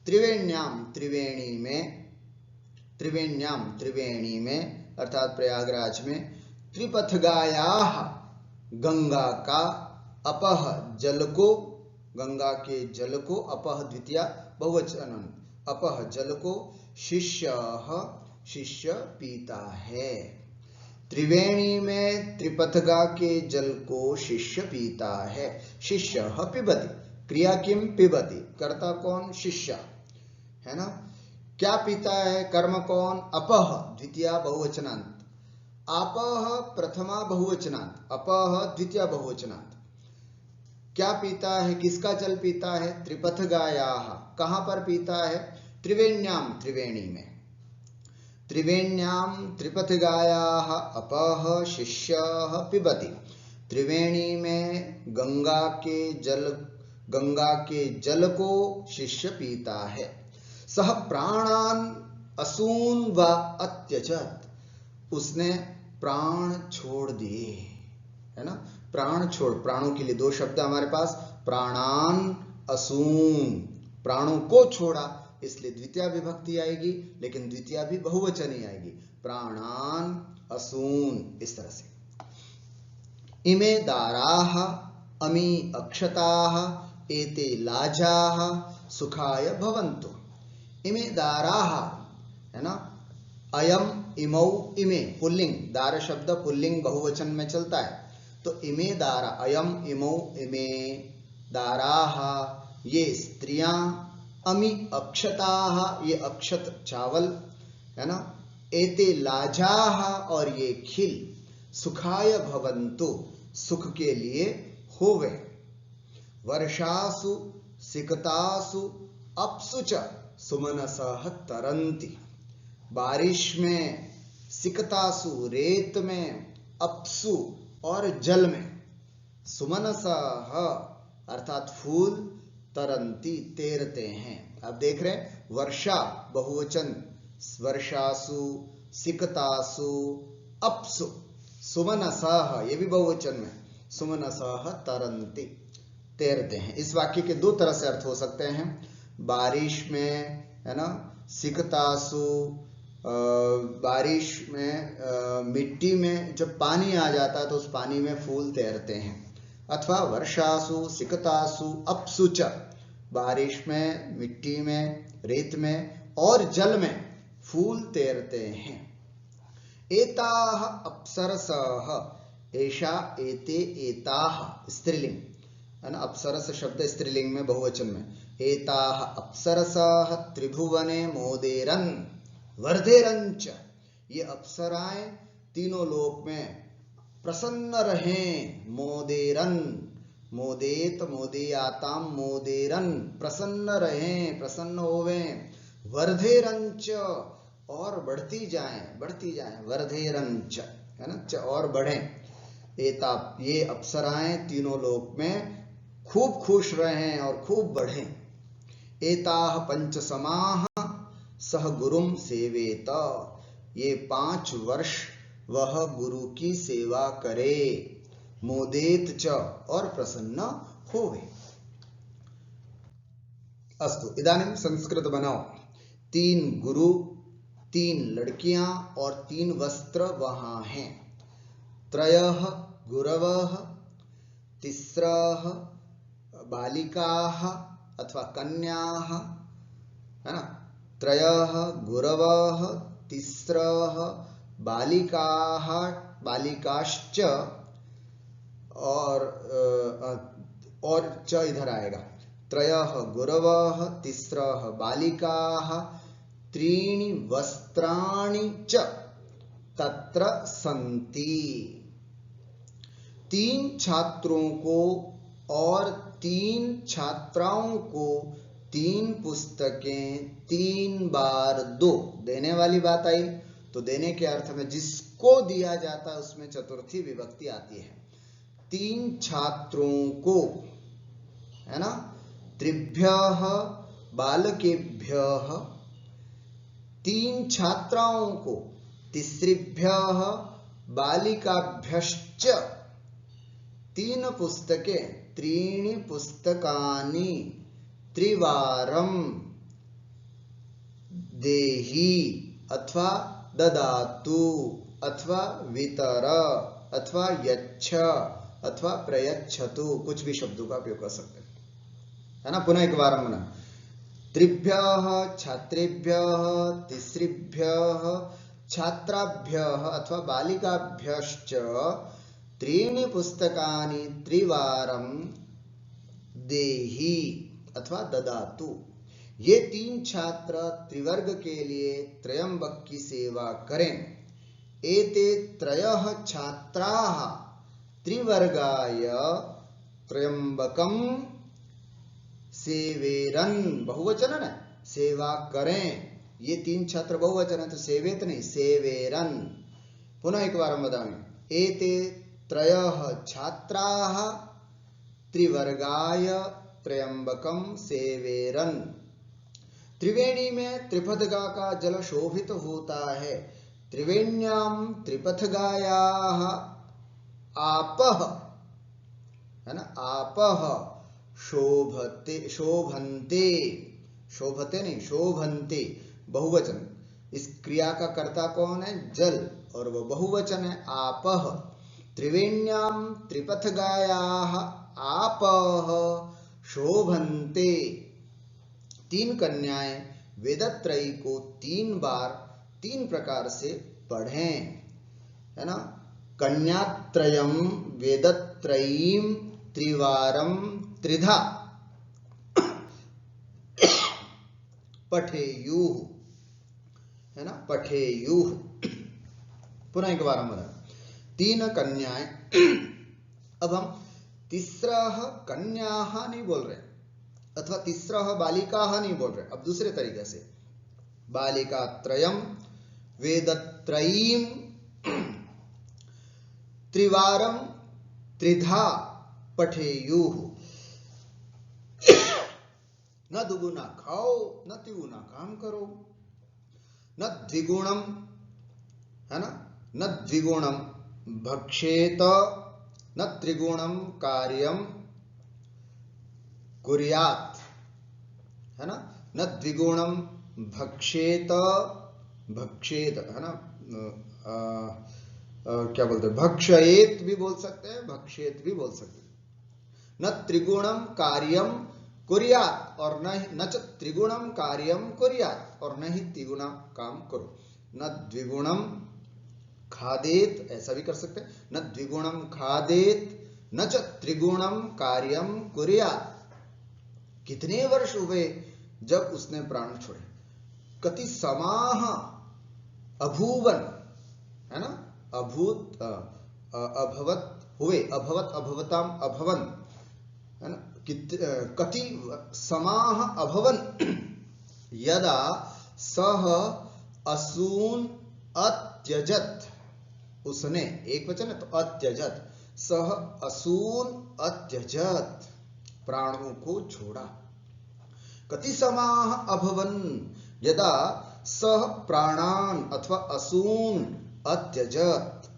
त्रिवेण्यां त्रिवेणी में अर्थात प्रयागराज में, त्रिपथगायाः गंगा का, अपह जल को, गंगा के जल को, अपह द्वितीया बहुवचन, अपह जल को शिष्य पीता है। त्रिवेणी में त्रिपथगा के जल को शिष्य पीता है। शिष्य पिबति, क्रिया किम पिबति, कर्ता कौन, शिष्य है ना। क्या पीता है, कर्म कौन, अपह द्वितीया बहुवचनांत, आपह प्रथमा बहुवचनांत, अपह द्वितीया बहुवचनांत। क्या पीता है, किसका जल पीता है, त्रिपथगायाः, कहां पर पीता है, त्रिवेण्यां त्रिवेणी में। त्रिवेण्यां त्रिपथगायाः अपह शिष्यः पिबति। त्रिवेणी में गंगा के जल को शिष्य पीता है। सह प्राणान असून व अत्यजत, उसने प्राण छोड़ दिए, है ना। प्राण छोड़, प्राणों के लिए दो शब्द हमारे पास, प्राणान असून, प्राणों को छोड़ा, इसलिए द्वितीया विभक्ति आएगी, लेकिन द्वितीया भी बहुवचन ही आएगी, प्राणान असून, इस तरह से। इमे दाराः अमी अक्षताः एते लाजाः सुखाय भवन्तु। इमे दाराः, है ना, अयम इमौ इमे, पुल्लिंग, दार शब्द पुल्लिंग बहुवचन में चलता है, तो इमे दारा, अयम इमौ इमे दाराः, ये स्त्रियां, अमी अक्षताः, ये अक्षत चावल, है ना, एते लाजाः, और ये खिल, सुखाय भवन्तु, सुख के लिए होवे। वर्षासु सिकतासु अप्सु च सुमनसः तरन्ति। बारिश में, सिकतासु रेत में, अप्सु और जल में, सुमनसः अर्थात फूल, तरंती तैरते हैं। आप देख रहे हैं, वर्षा बहुवचन, वर्षासु, सिकतासु, अप्सु, सुमनसः ये भी बहुवचन में, सुमनसः तरंती तैरते हैं। इस वाक्य के दो तरह से अर्थ हो सकते हैं, बारिश में, है ना, सिकतासु, बारिश में मिट्टी में जब पानी आ जाता है तो उस पानी में फूल तैरते हैं, अथवा वर्षासु सिकतासु अप्सु च, बारिश में, मिट्टी में, रेत में और जल में फूल तैरते हैं। एताः अप्सरसः, एषा, एते, एताः स्त्रीलिंग, है ना, अप्सरस शब्द स्त्रीलिंग में बहुवचन में। एताः अप्सरसः त्रिभुवने मोदेरन् वर्धेरंच, ये अप्सराएं तीनों लोक में प्रसन्न रहें। मोदेरन, मोदेत मोदेयाताम मोदेरन, प्रसन्न रहें, प्रसन्न होवें। वर्धेरंच, और बढ़ती जाएं, वर्धेरंच, है ना, च और बढ़ें। एता, ये अप्सराएं तीनों लोक में खूब खुश रहें और खूब बढ़ें। एताः पंच समाः सह गुरुम सेवेत, ये 5 वर्ष वह गुरु की सेवा करे। मोदेत च, और प्रसन्न होवे। अस्तु, इदानीं संस्कृत बनाओ। 3 गुरु, 3 लड़कियां और 3 वस्त्र वहां हैं। त्रयः गुरवः, तिस्रः बालिकाः अथवा कन्याः, है ना। त्रयः गुरवः, तिस्रः बालिकाः, बालिकाश्च, और च इधर आएगा। त्रयः गुरवः, तिस्रः बालिकाः, त्रीणि वस्त्राणि च तत्र सन्ति। 3 छात्रों को और 3 छात्राओं को 3 पुस्तकें 3 बार दो। देने वाली बात आई तो देने के अर्थ में जिसको दिया जाता है उसमें चतुर्थी विभक्ति आती है। 3 छात्रों को, है ना, त्रिभ्यः बालकेभ्यः, 3 छात्राओं को, तिसृभ्यः बालिकाभ्यश्च, 3 पुस्तकें, 3 पुस्तकानि, त्रिवारं देहि अथवा ददातु अथवा वितर अथवा यच्छ अथवा प्रयच्छतु, कुछ भी शब्दों का उपयोग कर सकते हैं, है ना। पुनः एक बार मना, त्रिभ्यः छात्रेभ्यः तिसृभ्यः छात्राभ्यः अथवा बालिकाभ्यश्च 3 पुस्तकानि त्रिवारं देहि अथवा ददातु। ये 3 छात्र त्रिवर्ग के लिए त्रयंबक की सेवा करें। एते त्रयः छात्राः त्रिवर्गाय त्रयंबकं सेवेरन्, बहुवचन है, सेवा करें। ये 3 छात्र बहुवचन है तो सेवेत नहीं, सेवेरन्। पुनः एक बार हम बताएं, एते त्रयः छात्राः त्रिवर्गाय त्रयंबकं सेवेरन्। त्रिवेणी में त्रिपथगा का जल शोभित होता है। त्रिवेण्यां त्रिपथगायाः आपः, है ना, आपः शोभते, शोभन्ते, शोभते नहीं, शोभन्ते, बहुवचन। इस क्रिया का कर्ता कौन है? जल, और वह बहुवचन है आपः। त्रिवेण्यां त्रिपथगायाः आपः शोभन्ते। 3 कन्याएं वेदत्रयी को 3 बार 3 प्रकार से पढ़ें, है ना। कन्यात्रयम् वेदत्रयीं त्रिवारं त्रिधा पठेयुः, है ना, पठेयुः। पुनः एक बार हम बताएं, 3 कन्याएं। अब हम तिस्रः कन्याः नहीं बोल रहे, अथवा तिस्रः बालिकाः नहीं बोल रहे, अब दूसरे तरीके से, बालिकात्रयम् वेदत्रयीं त्रिवारं त्रिधा पठेयुः। न दुगुना खाओ, न तिगुना काम करो, न द्विगुणम, है ना, न द्विगुणम भक्षेत, न त्रिगुणम कार्यम कुर्यात्, है ना, न द्विगुणम भक्षेत, भक्षेत, है ना, क्या बोलते हैं, भक्षयेत भी बोल सकते हैं, भक्षेत भी बोल सकते हैं। न त्रिगुणम कार्यम कुर्यात्, और न च त्रिगुणम कार्यम कुर्यात्, और न ही त्रिगुणा काम करो। न द्विगुणम खादेत, ऐसा भी कर सकते हैं, न द्विगुणम खादेत, न च त्रिगुणम कार्यम कुर्यात्। कितने वर्ष हुए जब उसने प्राण छोड़े? कति समाह अभूवन, है ना, अभूत अभवत हुए, अभवत अभवताम अभवन, है ना, कति समाह अभवन यदा सह असून अत्यजत, उसने, एक वचन है तो अत्यजत, सह असून अत्यजत, प्राणों को छोड़ा। कति समाह अभवन यदा सह प्राणान अथवा असून अत्यजत।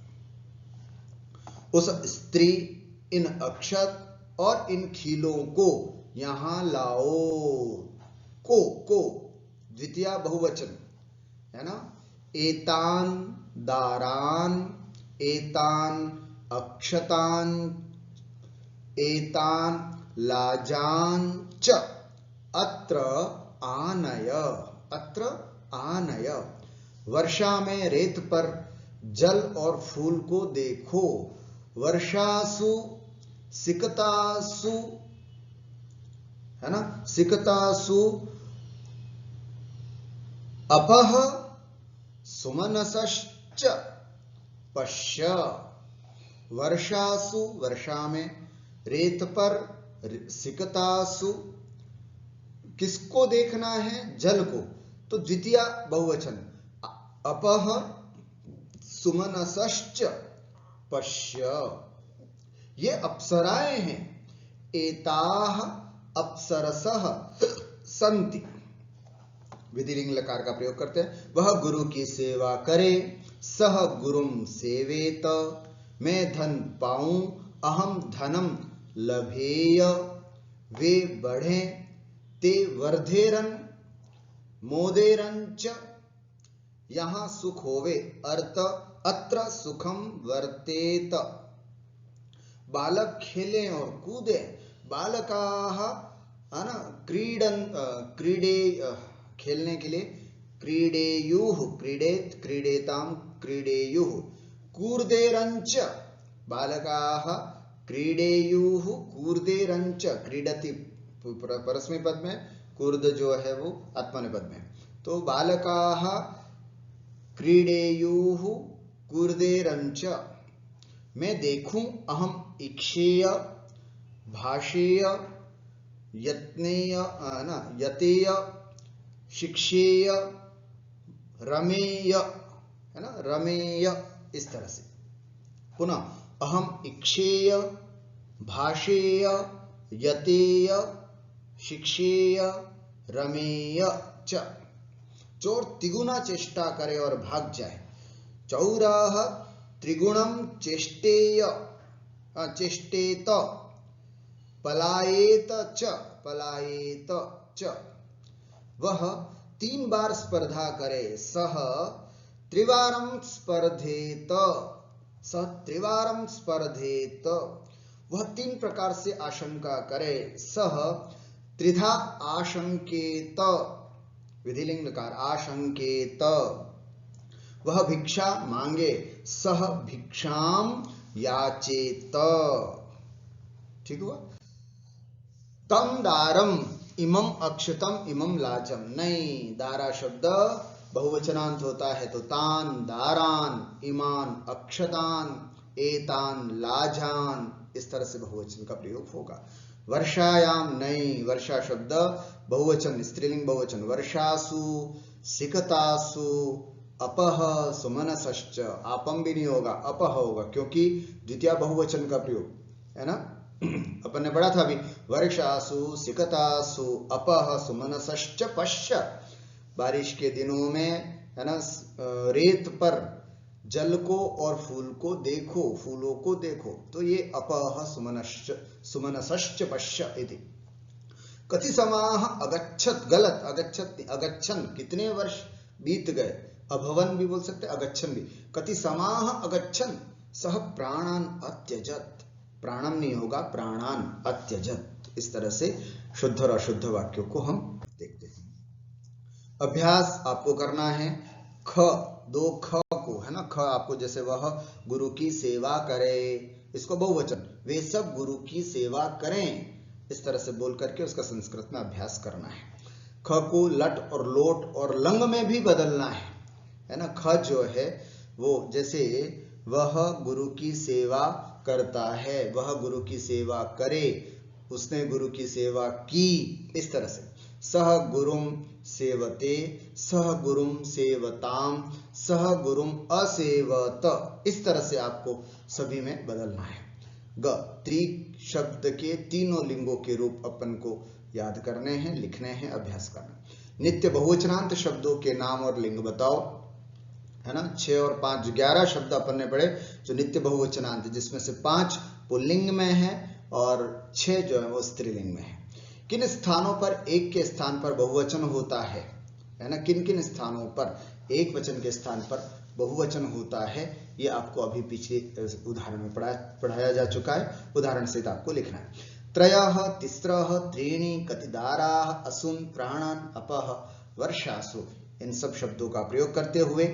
उस स्त्री इन अक्षत और इन खीलों को यहां लाओ, को द्वितीय बहुवचन, है ना, एतान दारान, एतान अक्षतान, एतान लाजान च अत्र आनय, अत्र आनय। वर्षा में रेत पर जल और फूल को देखो। वर्षासु सिकतासु, है ना, सिकतासु अपह सुमनसश्च पश्य। वर्षासु, वर्षा में, रेत पर, सिकतासु, किसको देखना है? जल को, तो द्वितीय बहुवचन, अपह सुमनसश्च पश्य। ये अप्सराएं हैं। एताः अप्सरसः सन्ति, विधिलिंग लकार का प्रयोग करते हैं। वह गुरु की सेवा करे, सह गुरुम सेवेत, मैं धन पाऊं, अहम धनम लभेय, वे बढ़े, ते वर्धेरन मोदेरन च, यहां सुख होवे, अर्थ अत्र सुखम वर्तेत। बालक खेलें और कूदे, बालकाः है ना क्रीडे खेलने के लिए क्रीडेयुः, क्रीडेत क्रीडेताम क्रीडेयुः, कूर्देरंच, बालकाः क्रीडेयुः कूर्देरंच, क्रीडति परस्मै पद में, कूर्द जो है वो आत्मनेपद में, तो बालकाः क्रीडेयुः कूर्देरंच, मैं देखूं, अहम इक्षेय भाषेय यत्नेय ना यतेय शिक्षेय रमेय, है ना, रमेय, इस तरह से। पुनः अहम इक्षेय भाषेय यतेय शिक्षेय रमेय च, चोर तिगुना चेष्टा करे और भाग जाए। चौराः त्रिगुणम चेष्टेय चेष्टेत, पलायेत च पलायेत च, वह 3 बार स्पर्धा करे। सह त्रिवारं स्पर्धेत, सह त्रिवारं स्पर्धेत, वह 3 प्रकार से आशंका करे। सह त्रिधा आशंकेत, विधिलिंग लकार आशंकेत, वह भिक्षा मांगे। सह भिक्षाम याचेत, ठीक हुआ। तम दारम इमम अक्षतम इमम लाजम, नहीं, दारा शब्द बहुवचनांत होता है, तो तान दारान, इमान अक्षतान, एतान लाजान, इस तरह से बहुवचन का प्रयोग होगा। वर्षायाम, नहीं, वर्षा शब्द बहुवचन, स्त्रीलिंग बहुवचन। वर्षासु सिकतासु अपह सुमनसश्च, आपम भी नहीं होगा, अपह होगा, क्योंकि द्वितीय बहुवचन का प्रयोग है ना, अपन ने पढ़ा था अभी, वर्षासु सिकतासु अपह सुमनसश्च पश्य, बारिश के दिनों में, है ना, रेत पर जल को और फूल को देखो, फूलों को देखो, तो ये अपह सुमनसश्च पश्य इति। कति समाह अगच्छत, गलत, अगच्छत अगच्छन, कितने वर्ष बीत गए, अभवन भी बोल सकते, अगच्छन भी। कति समाह अगच्छन, सह प्राणान अत्यजत, प्राणम नहीं होगा, प्राणान अत्यजत, इस तरह से शुद्ध और अशुद्ध वाक्यों को हम देखते हैं। अभ्यास आपको करना है, ख, 2 ख को, है ना, ख आपको, जैसे वह गुरु की सेवा करे, इसको बहुवचन, वे सब गुरु की सेवा करें, इस तरह से बोल करके उसका संस्कृत में अभ्यास करना है। ख को लट और लोट और लंग में भी बदलना है ना। ख जो है वो, जैसे वह गुरु की सेवा करता है, वह गुरु की सेवा करे, उसने गुरु की सेवा की, इस तरह से। सह गुरुम सेवते, सह गुरुम सेवताम, सह गुरुम असेवत, इस तरह से आपको सभी में बदलना है। ग, त्रि शब्द के तीनों लिंगों के रूप अपन को याद करने हैं, लिखने हैं, अभ्यास करना। नित्य बहुवचनांत शब्दों के नाम और लिंग बताओ, है ना। 6 और 5 11 शब्द अपन ने पढ़े जो नित्य बहुवचनांत, जिसमें से 5 पुल्लिंग में है और 6 जो है वो स्त्रीलिंग में है। किन स्थानों पर एक के स्थान पर बहुवचन होता है ना, किन किन स्थानों पर एक वचन के स्थान पर बहुवचन होता है, ये आपको अभी पिछले उदाहरण में पढ़ाया जा चुका है, उदाहरण से आपको लिखना है। त्रयः तिस्रः त्रीणि कतिदाराः असुन प्राणान अपह वर्षासु, इन सब शब्दों का प्रयोग करते हुए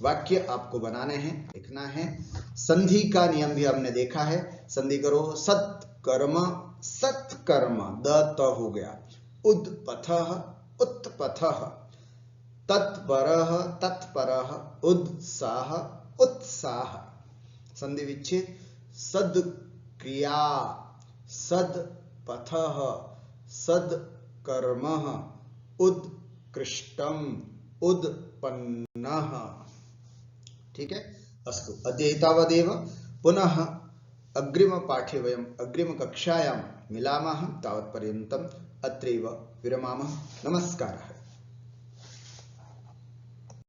वाक्य आपको बनाने हैं, लिखना है। संधि का नियम भी हमने देखा है, संधि करो, सत्कर्म सत्कर्म, द त हो गया, उद्पथः उत्पथः, तत्परः तत्परः, उत्साह उत्साह। संधि विच्छेद, सद्क्रिया सद्पथः सद्कर्मः, उत्कृष्टम उत्पन्नः। ठीक है, अस्तु, अद्य एतावदेव। पुनः अग्रिमपाठे वयम् अग्रिमकक्षायां मिलामः। तावत्पर्यन्तम् अत्रैव विरमामः। नमस्कारः।